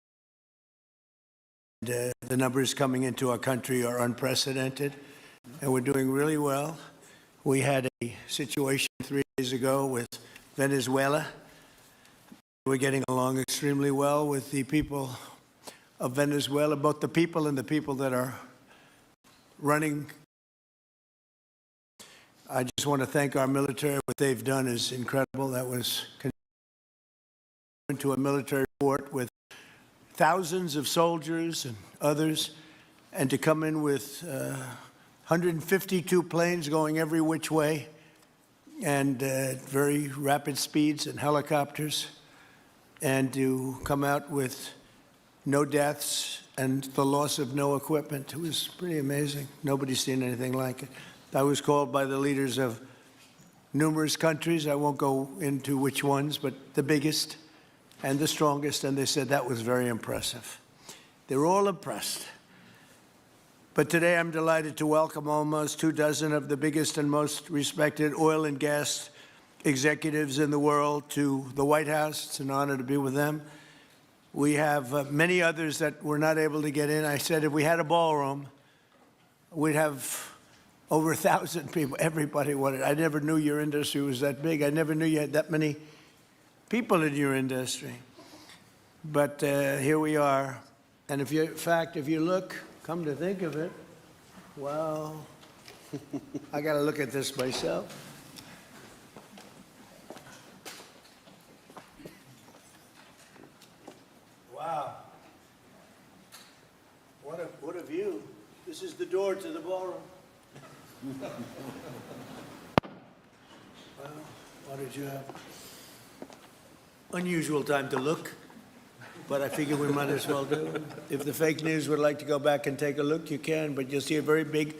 records. The numbers coming into our country are unprecedented, and we're doing really well. We had a situation 3 days ago with Venezuela. We're getting along extremely well with the people of Venezuela, both the people and the people that are running. I just want to thank our military. What they've done is incredible. That was into a military port with thousands of soldiers and others, and to come in with 152 planes going every which way, and very rapid speeds and helicopters, and to come out with no deaths and the loss of no equipment. It was pretty amazing. Nobody's seen anything like it. I was called by the leaders of numerous countries. I won't go into which ones, but the biggest and the strongest, and they said that was very impressive. They were all impressed. But today I'm delighted to welcome almost 24 of the biggest and most respected oil and gas executives in the world to the White House. It's an honor to be with them. We have many others that were not able to get in. I said if we had a ballroom, we'd have over 1,000 people. Everybody wanted. I never knew your industry was that big. I never knew you had that many people in your industry. But here we are. And if you, in fact, if you look, come to think of it, well, I got to look at this myself. Wow. What a view. This is the door to the ballroom. Well, what did you have? Unusual time to look, but I figure we might as well do it. If the fake news would like to go back and take a look, you can, but you'll see a very big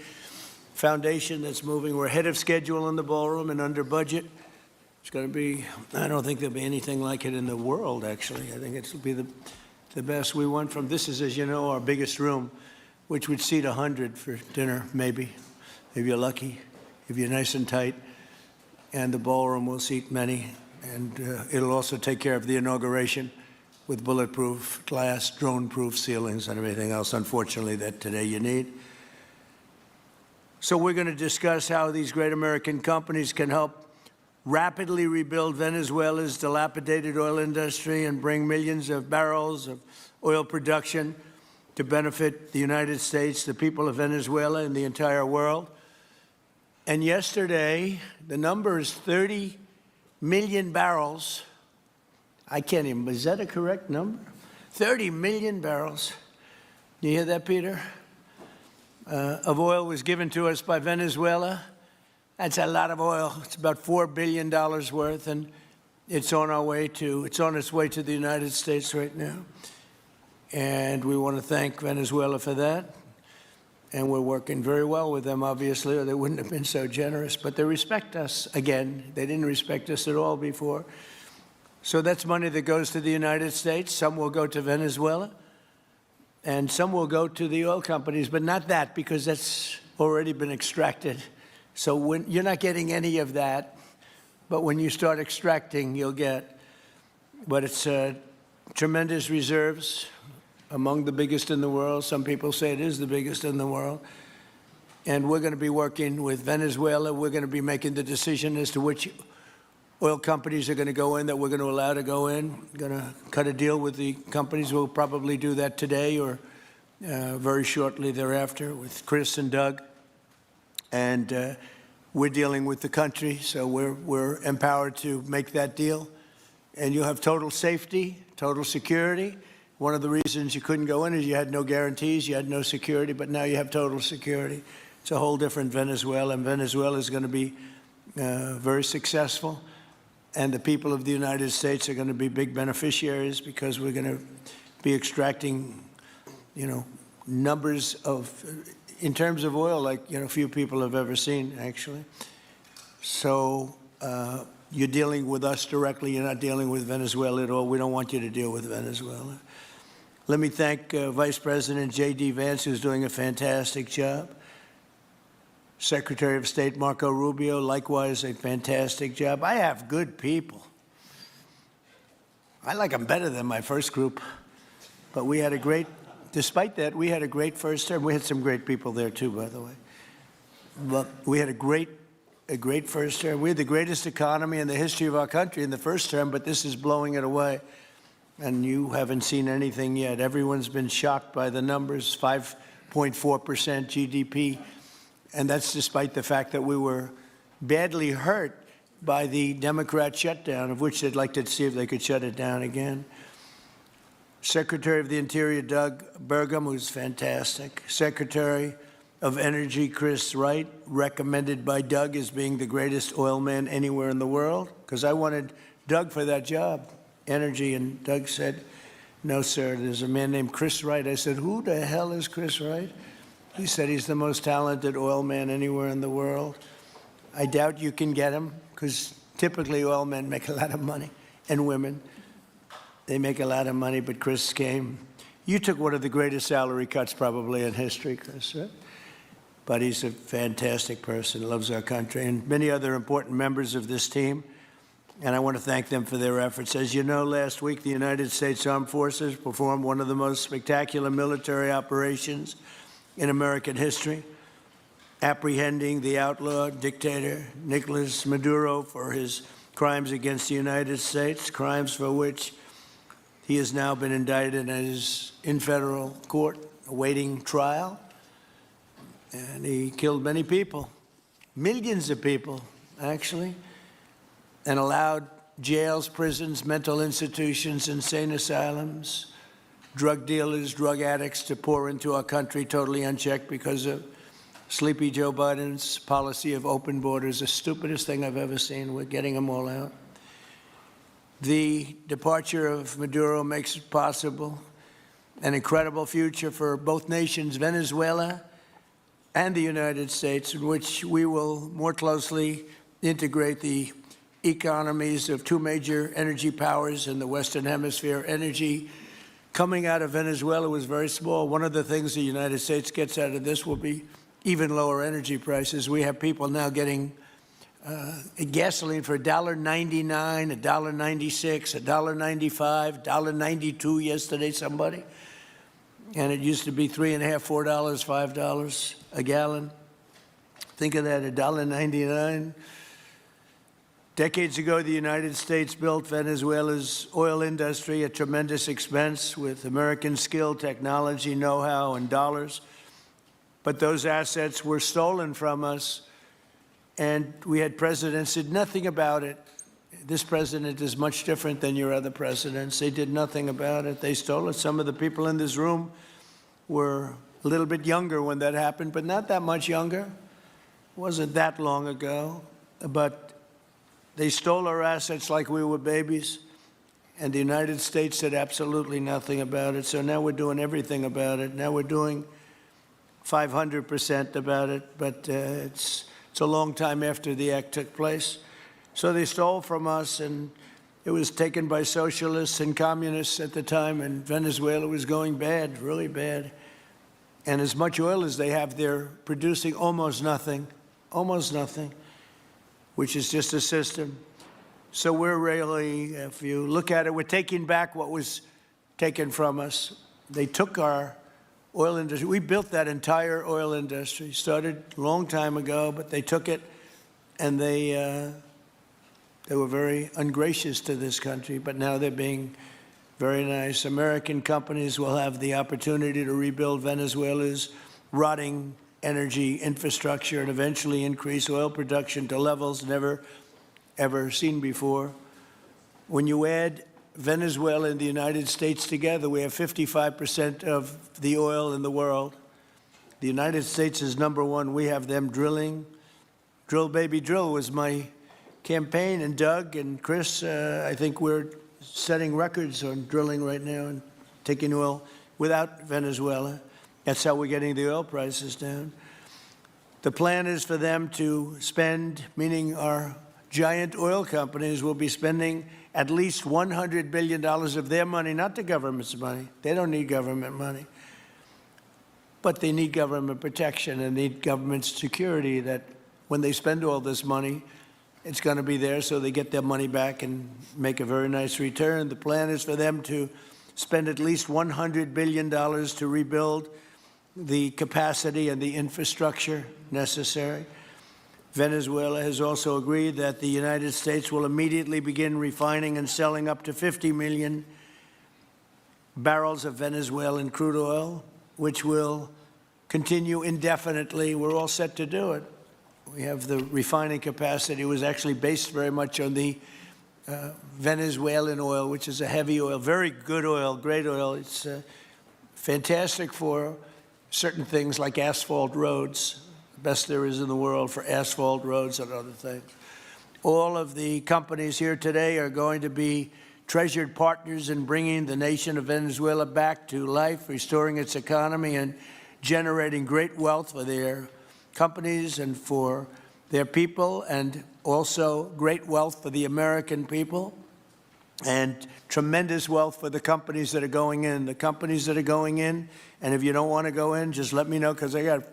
foundation that's moving. We're ahead of schedule in the ballroom and under budget. It's going to be, I don't think there'll be anything like it in the world, actually. I think it'll be the best. We went from, this is, as you know, our biggest room, which would seat 100 for dinner, maybe, if you're lucky, if you're nice and tight. And the ballroom will seat many. And it'll also take care of the inauguration with bulletproof glass, drone-proof ceilings, and everything else, unfortunately, that today you need. So we're going to discuss how these great American companies can help rapidly rebuild Venezuela's dilapidated oil industry and bring millions of barrels of oil production to benefit the United States, the people of Venezuela, and the entire world. And yesterday, the number is 30 million barrels. I can't even, is that a correct number? 30 million barrels. You hear that, Peter? Of oil was given to us by Venezuela. That's a lot of oil. It's about $4 billion worth, and it's on its way to the United States right now. And we want to thank Venezuela for that. And we're working very well with them, obviously, or they wouldn't have been so generous. But they respect us again. They didn't respect us at all before. So that's money that goes to the United States. Some will go to Venezuela, and some will go to the oil companies, but not that, because that's already been extracted. So you're not getting any of that. But when you start extracting, you'll get. But it's tremendous reserves. Among the biggest in the world. Some people say it is the biggest in the world. And we're going to be working with Venezuela. We're going to be making the decision as to which oil companies are going to go in, that we're going to allow to go in. We're going to cut a deal with the companies. We'll probably do that today or very shortly thereafter with Chris and Doug. And we're dealing with the country, so we're empowered to make that deal. And you'll have total safety, total security. One of the reasons you couldn't go in is you had no guarantees, you had no security, but now you have total security. It's a whole different Venezuela, and Venezuela is going to be very successful. And the people of the United States are going to be big beneficiaries because we're going to be extracting, numbers of, in terms of oil, like, few people have ever seen, actually. So you're dealing with us directly. You're not dealing with Venezuela at all. We don't want you to deal with Venezuela. Let me thank Vice President J.D. Vance, who's doing a fantastic job. Secretary of State Marco Rubio, likewise a fantastic job. I have good people. I like them better than my first group. But we had a great, despite that, we had a great first term. We had some great people there too, by the way. But we had a great first term. We had the greatest economy in the history of our country in the first term, but this is blowing it away. And you haven't seen anything yet. Everyone's been shocked by the numbers, 5.4% GDP. And that's despite the fact that we were badly hurt by the Democrat shutdown, of which they'd like to see if they could shut it down again. Secretary of the Interior, Doug Burgum, who's fantastic. Secretary of Energy, Chris Wright, recommended by Doug as being the greatest oil man anywhere in the world, because I wanted Doug for that job, energy, and Doug said, no, sir, there's a man named Chris Wright. I said, who the hell is Chris Wright? He said he's the most talented oil man anywhere in the world. I doubt you can get him, because typically oil men make a lot of money, and women. They make a lot of money, but Chris came. You took one of the greatest salary cuts probably in history, Chris, right? But he's a fantastic person, loves our country, and many other important members of this team. And I want to thank them for their efforts. As you know, last week, the United States Armed Forces performed one of the most spectacular military operations in American history, apprehending the outlaw dictator Nicolas Maduro for his crimes against the United States, crimes for which he has now been indicted and is in federal court awaiting trial. And he killed many people, millions of people, actually, and allowed jails, prisons, mental institutions, insane asylums, drug dealers, drug addicts to pour into our country totally unchecked because of Sleepy Joe Biden's policy of open borders, the stupidest thing I've ever seen. We're getting them all out. The departure of Maduro makes it possible an incredible future for both nations, Venezuela and the United States, in which we will more closely integrate the economies of two major energy powers in the Western Hemisphere. Energy coming out of Venezuela was very small. One of the things the United States gets out of this will be even lower energy prices. We have people now getting gasoline for $1.99, $1.96, $1.95, $1.92 yesterday, somebody. And it used to be $3.50, $4, $5 a gallon. Think of that, $1.99. Decades ago, the United States built Venezuela's oil industry at tremendous expense with American skill, technology, know-how, and dollars. But those assets were stolen from us, and we had presidents who did nothing about it. This president is much different than your other presidents. They did nothing about it. They stole it. Some of the people in this room were a little bit younger when that happened, but not that much younger. It wasn't that long ago. But they stole our assets like we were babies, and the United States did absolutely nothing about it. So now we're doing everything about it. Now we're doing 500% about it, but it's a long time after the act took place. So they stole from us, and it was taken by socialists and communists at the time, and Venezuela was going bad, really bad. And as much oil as they have, they're producing almost nothing, which is just a system. So we're really, if you look at it, we're taking back what was taken from us. They took our oil industry. We built that entire oil industry. Started a long time ago, but they took it, and they were very ungracious to this country, but now they're being very nice. American companies will have the opportunity to rebuild Venezuela's rotting energy infrastructure and eventually increase oil production to levels never, ever seen before. When you add Venezuela and the United States together, we have 55% of the oil in the world. The United States is #1. We have them drilling. Drill, baby, drill was my campaign. And Doug and Chris, I think we're setting records on drilling right now and taking oil without Venezuela. That's how we're getting the oil prices down. The plan is for them to spend, meaning our giant oil companies will be spending at least $100 billion of their money, not the government's money. They don't need government money. But they need government protection and need government security that when they spend all this money, it's going to be there so they get their money back and make a very nice return. The plan is for them to spend at least $100 billion to rebuild the capacity and the infrastructure necessary. Venezuela has also agreed that the United States will immediately begin refining and selling up to 50 million barrels of Venezuelan crude oil, which will continue indefinitely. We're all set to do it. We have the refining capacity. It was actually based very much on the Venezuelan oil, which is a heavy oil, very good oil, great oil. It's fantastic for certain things like asphalt roads, the best there is in the world for asphalt roads and other things. All of the companies here today are going to be treasured partners in bringing the nation of Venezuela back to life, restoring its economy, and generating great wealth for their companies and for their people, and also great wealth for the American people, and tremendous wealth for the companies that are going in. The companies that are going in, and if you don't want to go in, just let me know, because I got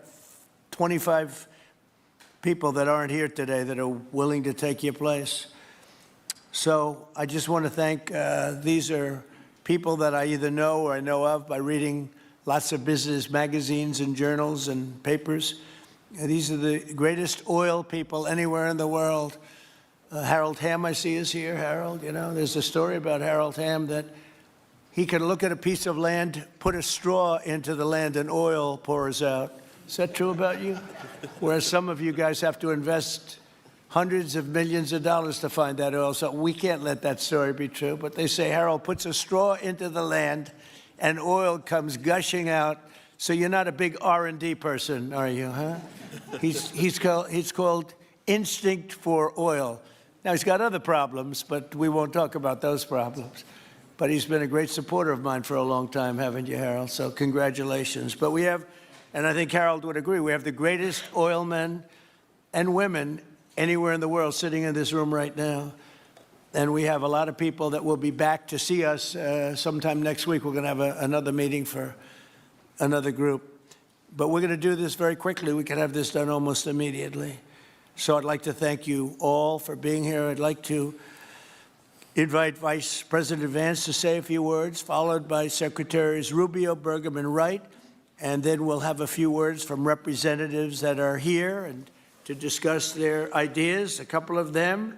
25 people that aren't here today that are willing to take your place. So I just want to thank, these are people that I either know or I know of by reading lots of business magazines and journals and papers. These are the greatest oil people anywhere in the world. Harold Hamm, I see, is here. Harold, you know, there's a story about Harold Hamm that he can look at a piece of land, put a straw into the land, and oil pours out. Is that true about you? Whereas some of you guys have to invest hundreds of millions of dollars to find that oil. So we can't let that story be true. But they say Harold puts a straw into the land and oil comes gushing out. So you're not a big R&D person, are you, huh? He's called instinct for oil. Now, he's got other problems, but we won't talk about those problems. But he's been a great supporter of mine for a long time, haven't you, Harold? So congratulations. But we have, and I think Harold would agree, we have the greatest oil men and women anywhere in the world sitting in this room right now. And we have a lot of people that will be back to see us sometime next week. We're going to have another meeting for another group. But we're going to do this very quickly. We can have this done almost immediately. So I'd like to thank you all for being here. I'd like to invite Vice President Vance to say a few words, followed by Secretaries Rubio, Burgum, and Wright. And then we'll have a few words from representatives that are here and to discuss their ideas, a couple of them.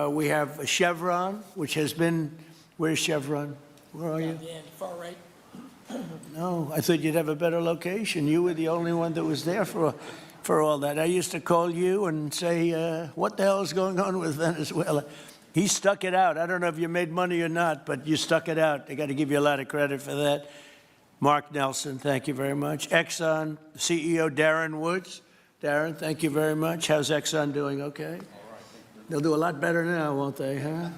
We have Chevron, which has been, where's Chevron? Where are you? Yeah, far right. No, I thought you'd have a better location. You were the only one that was there for all that. I used to call you and say, what the hell is going on with Venezuela? He stuck it out. I don't know if you made money or not, but you stuck it out. I got to give you a lot of credit for that. Mark Nelson, thank you very much. Exxon CEO Darren Woods. Darren, thank you very much. How's Exxon doing? Okay? All right. They'll do a lot better now, won't they, huh?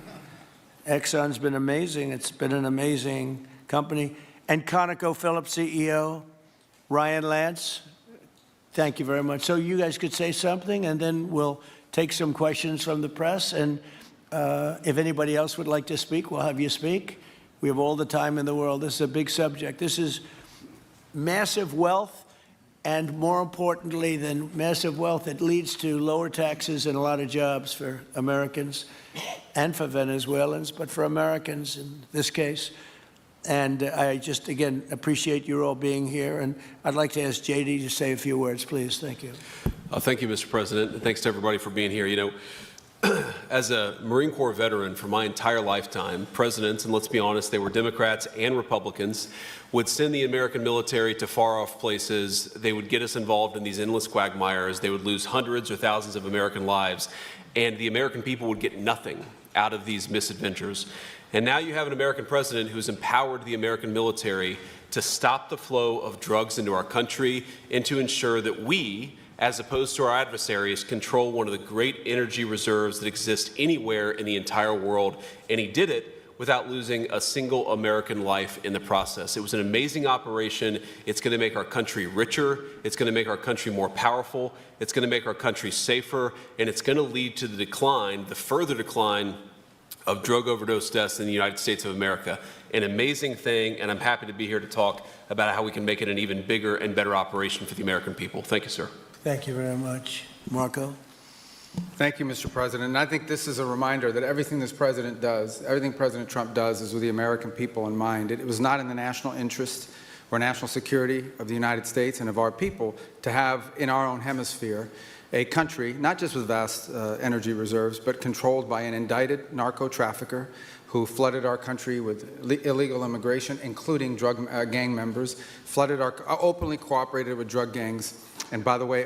Exxon's been amazing. It's been an amazing company. And ConocoPhillips CEO Ryan Lance, thank you very much. So you guys could say something, and then we'll take some questions from the press. And if anybody else would like to speak, we'll have you speak. We have all the time in the world. This is a big subject. This is massive wealth. And more importantly than massive wealth, it leads to lower taxes and a lot of jobs for Americans and for Venezuelans, but for Americans in this case. And I just, again, appreciate you all being here. And I'd like to ask JD to say a few words, please. Thank you. Thank you, Mr. President. And thanks to everybody for being here. You know, as a Marine Corps veteran for my entire lifetime, presidents, and let's be honest, they were Democrats and Republicans, would send the American military to far-off places. They would get us involved in these endless quagmires. They would lose hundreds or thousands of American lives, and the American people would get nothing out of these misadventures. And now you have an American president who's empowered the American military to stop the flow of drugs into our country and to ensure that we, as opposed to our adversaries, control one of the great energy reserves that exist anywhere in the entire world. And he did it without losing a single American life in the process. It was an amazing operation. It's going to make our country richer. It's going to make our country more powerful. It's going to make our country safer. And it's going to lead to the decline, the further decline of drug overdose deaths in the United States of America. An amazing thing, and I'm happy to be here to talk about how we can make it an even bigger and better operation for the American people. Thank you, sir. Thank you very much. Marco? Thank you, Mr. President. And I think this is a reminder that everything this president does, everything President Trump does is with the American people in mind. It was not in the national interest or national security of the United States and of our people to have in our own hemisphere a country, not just with vast energy reserves, but controlled by an indicted narco trafficker who flooded our country with illegal immigration, including drug gang members, openly cooperated with drug gangs, and by the way,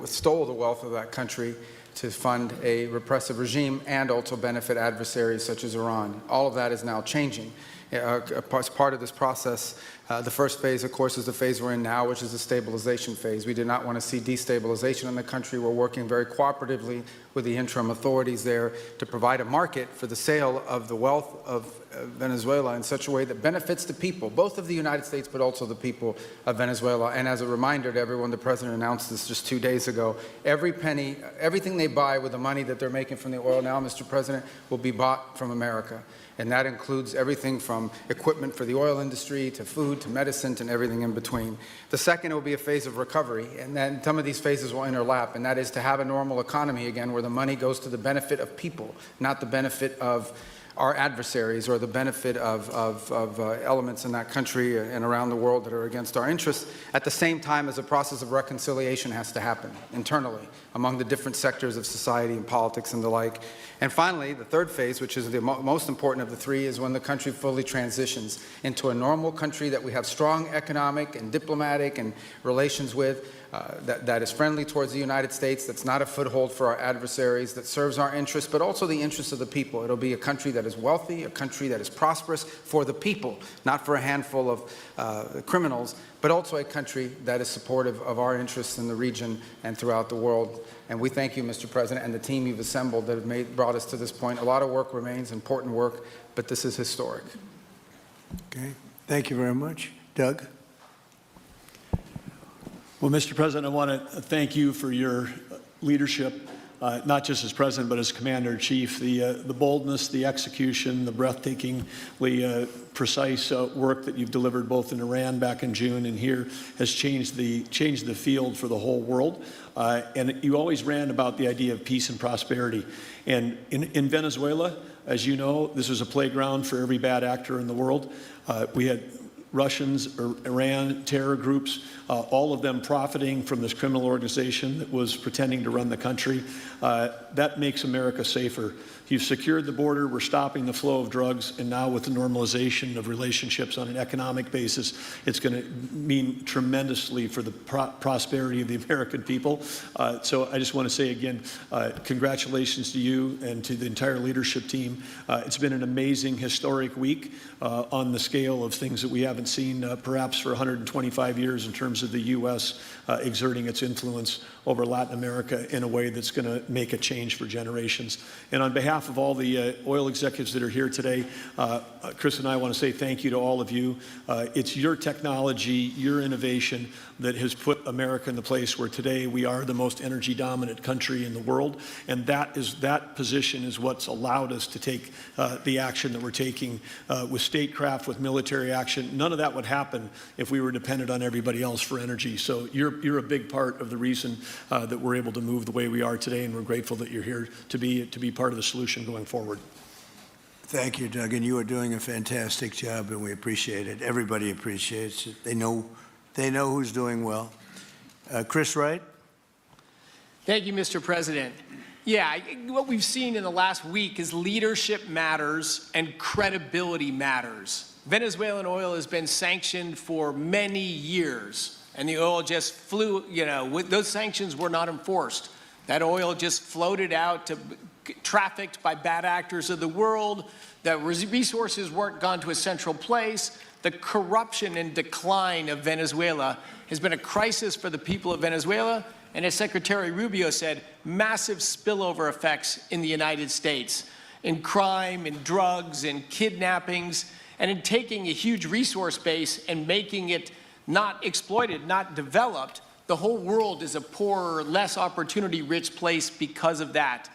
stole the wealth of that country to fund a repressive regime and also benefit adversaries such as Iran. All of that is now changing. As part of this process, the first phase, of course, is the phase we're in now, which is the stabilization phase. We do not want to see destabilization in the country. We're working very cooperatively with the interim authorities there to provide a market for the sale of the wealth of Venezuela in such a way that benefits the people, both of the United States, but also the people of Venezuela. And as a reminder to everyone, the President announced this just 2 days ago, every penny, everything they buy with the money that they're making from the oil now, Mr. President, will be bought from America. And that includes everything from equipment for the oil industry to food to medicine and everything in between. The second will be a phase of recovery, and then some of these phases will interlap, and that is to have a normal economy again where the money goes to the benefit of people, not the benefit of our adversaries or the benefit of elements in that country and around the world that are against our interests, at the same time as a process of reconciliation has to happen internally among the different sectors of society and politics and the like. And finally, the third phase, which is the most important of the three, is when the country fully transitions into a normal country that we have strong economic and diplomatic and relations with, that is friendly towards the United States, that's not a foothold for our adversaries, that serves our interests, but also the interests of the people. It'll be a country that is wealthy, a country that is prosperous for the people, not for a handful of criminals, but also a country that is supportive of our interests in the region and throughout the world. And we thank you, Mr. President, and the team you've assembled that have brought us to this point. A lot of work remains, important work, but this is historic. Okay. Thank you very much. Doug? Well, Mr. President, I want to thank you for your leadership, not just as President, but as Commander-in-Chief. The boldness, the execution, the breathtakingly precise work that you've delivered both in Iran back in June and here has changed the field for the whole world. And you always ran about the idea of peace and prosperity. And in Venezuela, as you know, this was a playground for every bad actor in the world. We had Russians, Iran, terror groups, all of them profiting from this criminal organization that was pretending to run the country. That makes America safer. You've secured the border, we're stopping the flow of drugs, and now with the normalization of relationships on an economic basis, it's going to mean tremendously for the prosperity of the American people. So I just want to say again, congratulations to you and to the entire leadership team. It's been an amazing, historic week on the scale of things that we haven't seen perhaps for 125 years in terms of the U.S. Exerting its influence over Latin America in a way that's going to make a change for generations. And on behalf of all the oil executives that are here today, Chris and I want to say thank you to all of you. It's your technology, your innovation that has put America in the place where today we are the most energy dominant country in the world. And that position is what's allowed us to take the action that we're taking with statecraft, with military action. None of that would happen if we were dependent on everybody else for energy. So you're a big part of the reason that we're able to move the way we are today, and we're grateful that you're here to be part of the solution going forward. Thank you, Doug, and you are doing a fantastic job, and we appreciate it. Everybody appreciates it. They know who's doing well. Chris Wright? Thank you, Mr. President. Yeah, what we've seen in the last week is leadership matters and credibility matters. Venezuelan oil has been sanctioned for many years, and the oil just flew, those sanctions were not enforced. That oil just floated out to trafficked by bad actors of the world. The resources weren't gone to a central place. The corruption and decline of Venezuela has been a crisis for the people of Venezuela. And as Secretary Rubio said, massive spillover effects in the United States. in crime, in drugs, in kidnappings, and in taking a huge resource base and making it not exploited, not developed. The whole world is a poorer, less opportunity-rich place because of that.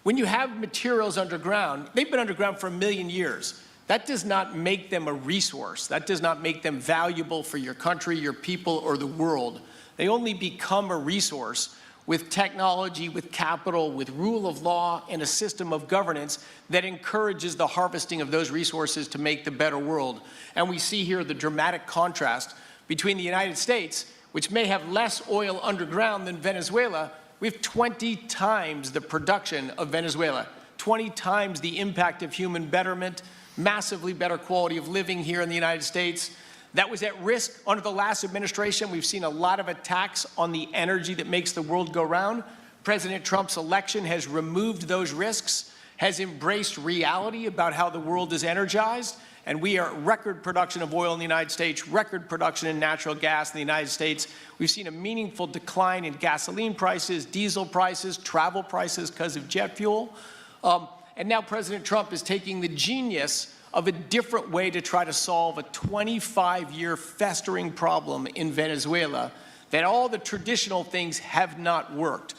When you have materials underground, they've been underground for 1 million years. That does not make them a resource. That does not make them valuable for your country, your people, or the world. They only become a resource with technology, with capital, with rule of law, and a system of governance that encourages the harvesting of those resources to make the better world. And we see here the dramatic contrast between the United States, which may have less oil underground than Venezuela. We have 20 times the production of Venezuela, 20 times the impact of human betterment, massively better quality of living here in the United States. That was at risk under the last administration. We've seen a lot of attacks on the energy that makes the world go round. President Trump's election has removed those risks, has embraced reality about how the world is energized, and we are at record production of oil in the United States, record production in natural gas in the United States. We've seen a meaningful decline in gasoline prices, diesel prices, travel prices because of jet fuel. And now President Trump is taking the genius of a different way to try to solve a 25-year festering problem in Venezuela, that all the traditional things have not worked.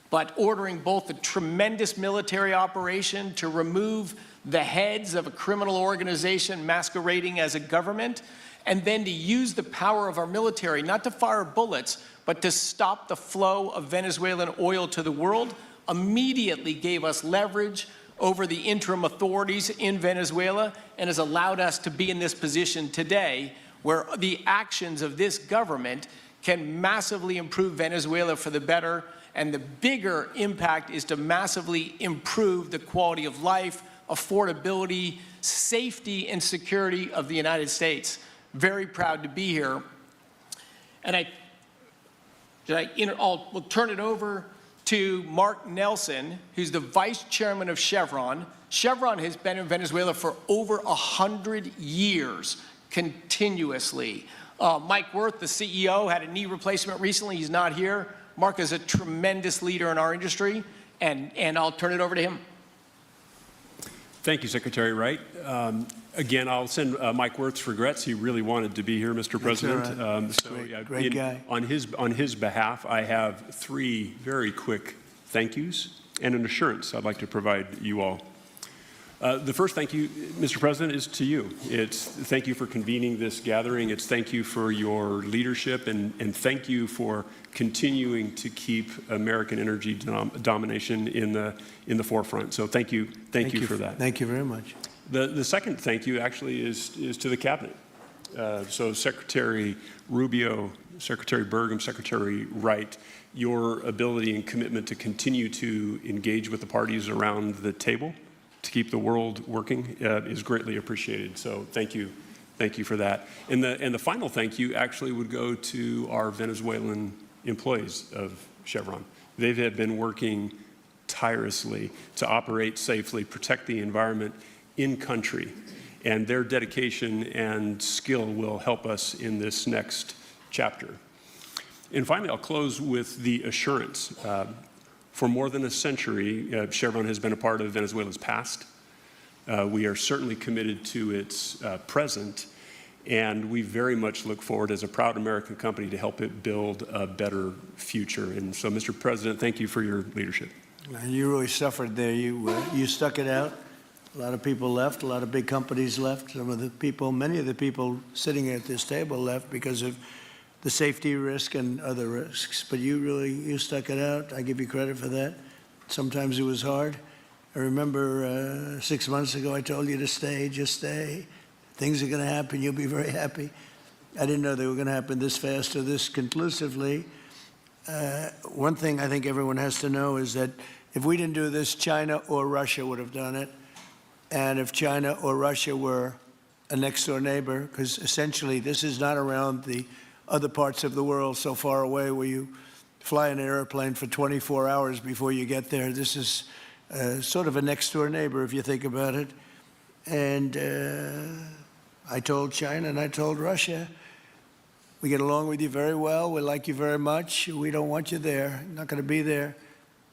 But ordering both a tremendous military operation to remove the heads of a criminal organization masquerading as a government, and then to use the power of our military, not to fire bullets, but to stop the flow of Venezuelan oil to the world, immediately gave us leverage over the interim authorities in Venezuela and has allowed us to be in this position today where the actions of this government can massively improve Venezuela for the better, and the bigger impact is to massively improve the quality of life, affordability, safety, and security of the United States. Very proud to be here. And we'll turn it over to Mark Nelson, who's the vice chairman of Chevron. Chevron has been in Venezuela for over 100 years, continuously. Mike Wirth, the CEO, had a knee replacement recently. He's not here. Mark is a tremendous leader in our industry, and I'll turn it over to him. Thank you, Secretary Wright. Again, I'll send Mike Wirth's regrets. He really wanted to be here, Mr. President. Right. Great guy. On his behalf, I have 3 very quick thank yous and an assurance I'd like to provide you all. The first thank you, Mr. President, is to you. It's thank you for convening this gathering. It's thank you for your leadership, and thank you for continuing to keep American energy domination in the forefront. So thank you for that. Thank you very much. The second thank you actually is to the cabinet. So Secretary Rubio, Secretary Burgum, Secretary Wright, your ability and commitment to continue to engage with the parties around the table to keep the world working is greatly appreciated. So thank you for that. And the final thank you actually would go to our Venezuelan employees of Chevron. They have been working tirelessly to operate safely, protect the environment in country, and their dedication and skill will help us in this next chapter. And finally, I'll close with the assurance. For more than a century, Chevron has been a part of Venezuela's past. We are certainly committed to its present, and we very much look forward as a proud American company to help it build a better future. And so, Mr. President, thank you for your leadership. You really suffered there. You stuck it out. A lot of people left. A lot of big companies left. Many of the people sitting at this table left because of the safety risk and other risks. But you stuck it out. I give you credit for that. Sometimes it was hard. I remember 6 months ago I told you to stay, just stay. Things are going to happen. You'll be very happy. I didn't know they were going to happen this fast or this conclusively. One thing I think everyone has to know is that if we didn't do this, China or Russia would have done it. And if China or Russia were a next-door neighbor, because essentially this is not around the other parts of the world so far away where you fly in an airplane for 24 hours before you get there. This is sort of a next-door neighbor if you think about it. And I told China and I told Russia, we get along with you very well. We like you very much. We don't want you there. Not going to be there.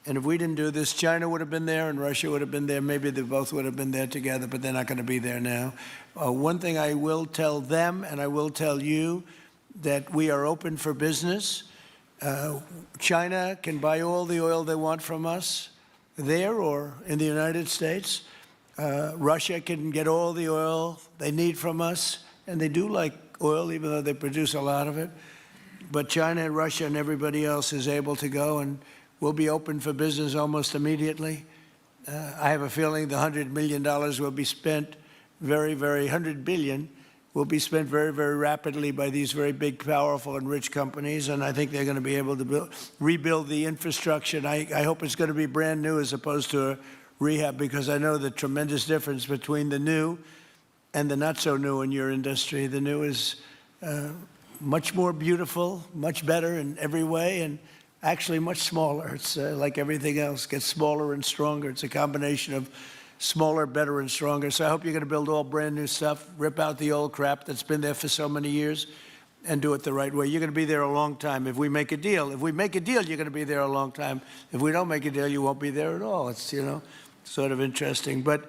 And if we didn't do this, China would have been there and Russia would have been there. Maybe they both would have been there together, but they're not going to be there now. One thing I will tell them, and I will tell you, that we are open for business. China can buy all the oil they want from us there or in the United States. Russia can get all the oil they need from us, and they do like oil, even though they produce a lot of it. But China and Russia and everybody else is able to go, and we'll be open for business almost immediately. I have a feeling the $100 million will be spent $100 billion will be spent very, very rapidly by these very big, powerful, and rich companies, and I think they're going to be able to rebuild the infrastructure. And I hope it's going to be brand new as opposed to a rehab, because I know the tremendous difference between the new and the not so new in your industry. The new is much more beautiful, much better in every way, and actually much smaller. It's like everything else, gets smaller and stronger. It's a combination of smaller, better, and stronger. So I hope you're going to build all brand new stuff, rip out the old crap that's been there for so many years, and do it the right way. You're going to be there a long time if we make a deal. If we make a deal, you're going to be there a long time. If we don't make a deal, you won't be there at all. It's, you know, sort of interesting. But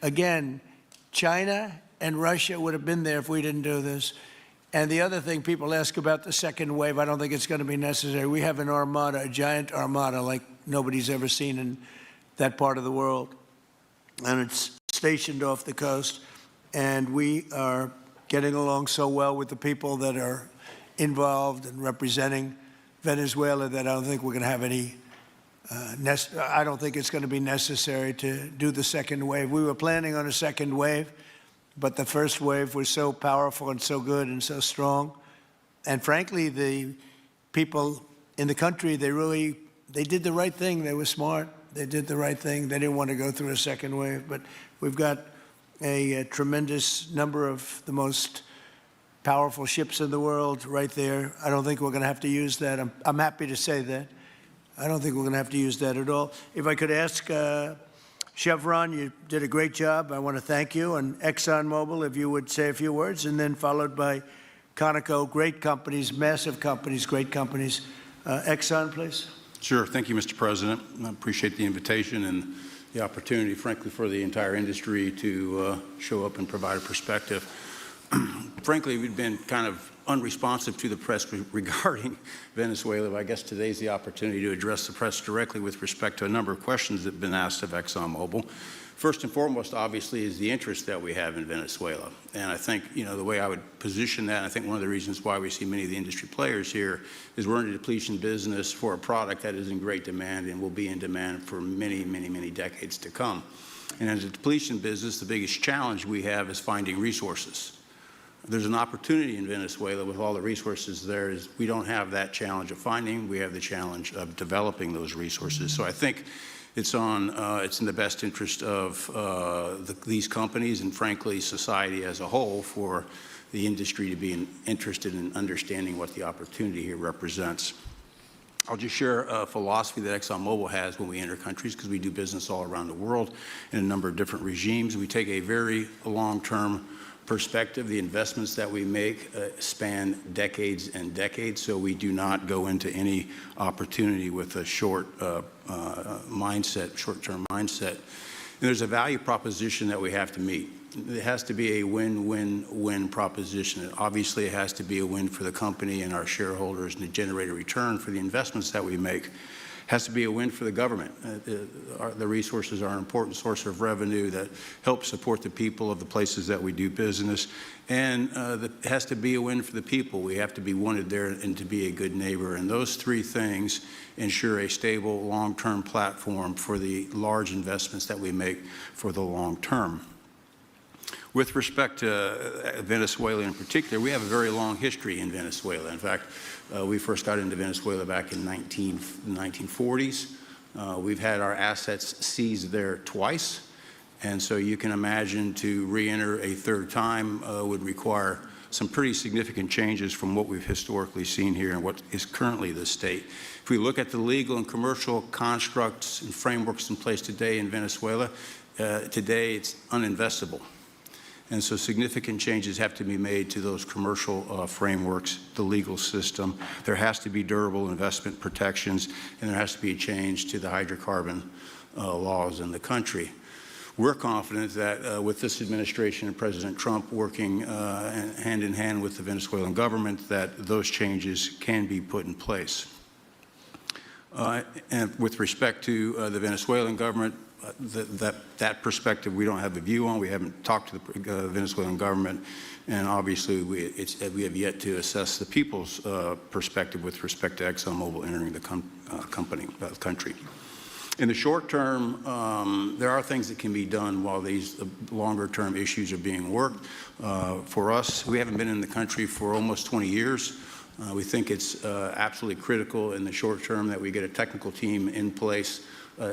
again, China and Russia would have been there if we didn't do this. And the other thing people ask about the second wave, I don't think it's going to be necessary. We have an armada, a giant armada like nobody's ever seen in that part of the world. And it's stationed off the coast. And we are getting along so well with the people that are involved in representing Venezuela that I don't think we're going to have any, I don't think it's going to be necessary to do the second wave. We were planning on a second wave, but the first wave was so powerful and so good and so strong. And frankly, the people in the country, they did the right thing. They were smart. They did the right thing. They didn't want to go through a second wave. But we've got a tremendous number of the most powerful ships in the world right there. I don't think we're going to have to use that. I'm happy to say that. I don't think we're going to have to use that at all. If I could ask Chevron, you did a great job. I want to thank you. And ExxonMobil, if you would say a few words, and then followed by Conoco, great companies, massive companies, great companies. Exxon, please. Sure. Thank you, Mr. President. I appreciate the invitation and the opportunity, frankly, for the entire industry to show up and provide a perspective. Frankly, we've been kind of unresponsive to the press regarding Venezuela. I guess today's the opportunity to address the press directly with respect to a number of questions that have been asked of ExxonMobil. First and foremost, obviously, is the interest that we have in Venezuela. And I think, you know, the way I would position that, I think one of the reasons why we see many of the industry players here is we're in a depletion business for a product that is in great demand and will be in demand for many, many, many decades to come. And as a depletion business, the biggest challenge we have is finding resources. There's an opportunity in Venezuela with all the resources there is we don't have that challenge of finding, we have the challenge of developing those resources. So I think it's in the best interest of these companies and, frankly, society as a whole for the industry to be interested in understanding what the opportunity here represents. I'll just share a philosophy that ExxonMobil has when we enter countries, because we do business all around the world in a number of different regimes. We take a very long-term perspective. The investments that we make span decades and decades, so we do not go into any opportunity with a short-term mindset. And there's a value proposition that we have to meet. It has to be a win-win-win proposition. Obviously, it has to be a win for the company and our shareholders and to generate a return for the investments that we make. Has to be a win for the government. The resources are an important source of revenue that helps support the people of the places that we do business. And it has to be a win for the people. We have to be wanted there and to be a good neighbor. And those three things ensure a stable, long-term platform for the large investments that we make for the long term. With respect to Venezuela in particular, we have a very long history in Venezuela. In fact, we first got into Venezuela back in the 1940s. We've had our assets seized there twice. And so you can imagine to re-enter a third time would require some pretty significant changes from what we've historically seen here and what is currently the state. If we look at the legal and commercial constructs and frameworks in place today in Venezuela, today it's uninvestable. And so significant changes have to be made to those commercial frameworks, the legal system. There has to be durable investment protections, and there has to be a change to the hydrocarbon laws in the country. We're confident that with this administration and President Trump working hand in hand with the Venezuelan government, that those changes can be put in place. And with respect to the Venezuelan government, that perspective we don't have a view on. We haven't talked to the Venezuelan government, and obviously we have yet to assess the people's perspective with respect to ExxonMobil entering the country. In the short term, there are things that can be done while these longer-term issues are being worked. For us, we haven't been in the country for almost 20 years. We think it's absolutely critical in the short term that we get a technical team in place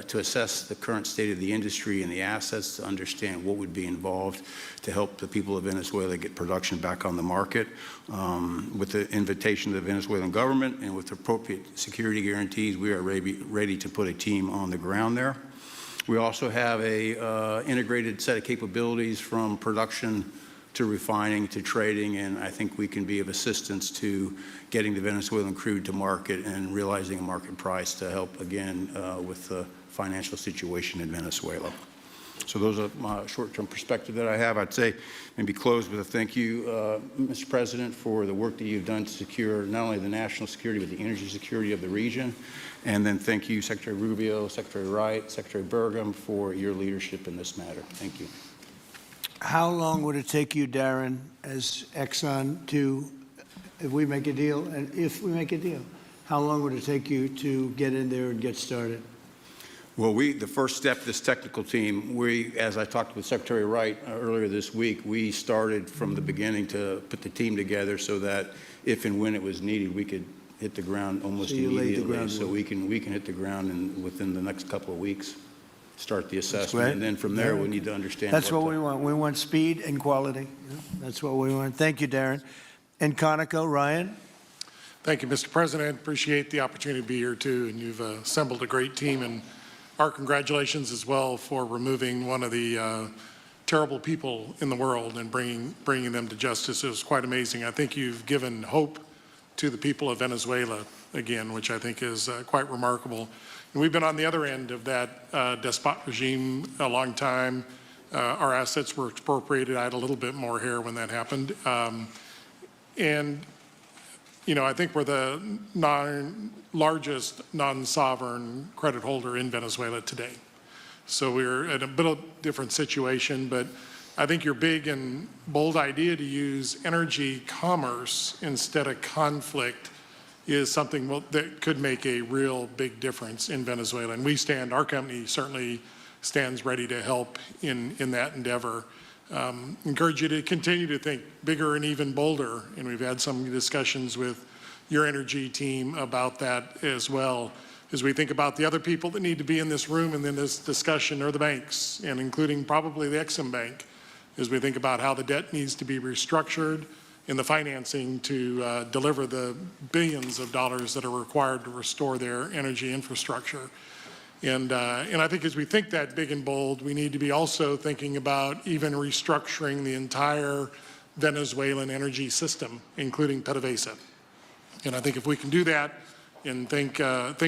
to assess the current state of the industry and the assets, to understand what would be involved to help the people of Venezuela get production back on the market. With the invitation of the Venezuelan government and with appropriate security guarantees, we are ready to put a team on the ground there. We also have a integrated set of capabilities from production to refining to trading, and I think we can be of assistance to getting the Venezuelan crude to market and realizing a market price to help, again, with the financial situation in Venezuela. So those are my short-term perspective that I have. I'd say maybe close with a thank you, Mr. President, for the work that you've done to secure not only the national security, but the energy security of the region. And then thank you, Secretary Rubio, Secretary Wright, Secretary Burgum, for your leadership in this matter. Thank you. How long would it take you, Darren, as Exxon to, if we make a deal, how long would it take you to get in there and get started? Well, the first step, this technical team, as I talked with Secretary Wright earlier this week, we started from the beginning to put the team together so that if and when it was needed, we could hit the ground almost immediately. So we can hit the ground within the next couple of weeks. Start the assessment, and then from there we need to understand. That's what we want. We want speed and quality. That's what we want. Thank you, Darren. And Conoco, Ryan. Thank you, Mr. President. Appreciate the opportunity to be here too, and you've assembled a great team. And our congratulations as well for removing one of the terrible people in the world and bringing them to justice. It was quite amazing. I think you've given hope to the people of Venezuela again, which I think is quite remarkable. And we've been on the other end of that despot regime a long time. Our assets were expropriated. I had a little bit more hair when that happened. And, you know, I think we're the largest non-sovereign credit holder in Venezuela today. So we're in a bit of a different situation, but I think your big and bold idea to use energy commerce instead of conflict is something that could make a real big difference in Venezuela. And our company certainly stands ready to help in that endeavor. Encourage you to continue to think bigger and even bolder. And we've had some discussions with your energy team about that as well. As we think about the other people that need to be in this room and in this discussion are the banks, and including probably the Exim Bank, as we think about how the debt needs to be restructured in the financing to deliver the billions of dollars that are required to restore their energy infrastructure. And I think as we think that big and bold, we need to be also thinking about even restructuring the entire Venezuelan energy system, including PDVSA. And I think if we can do that and think bold,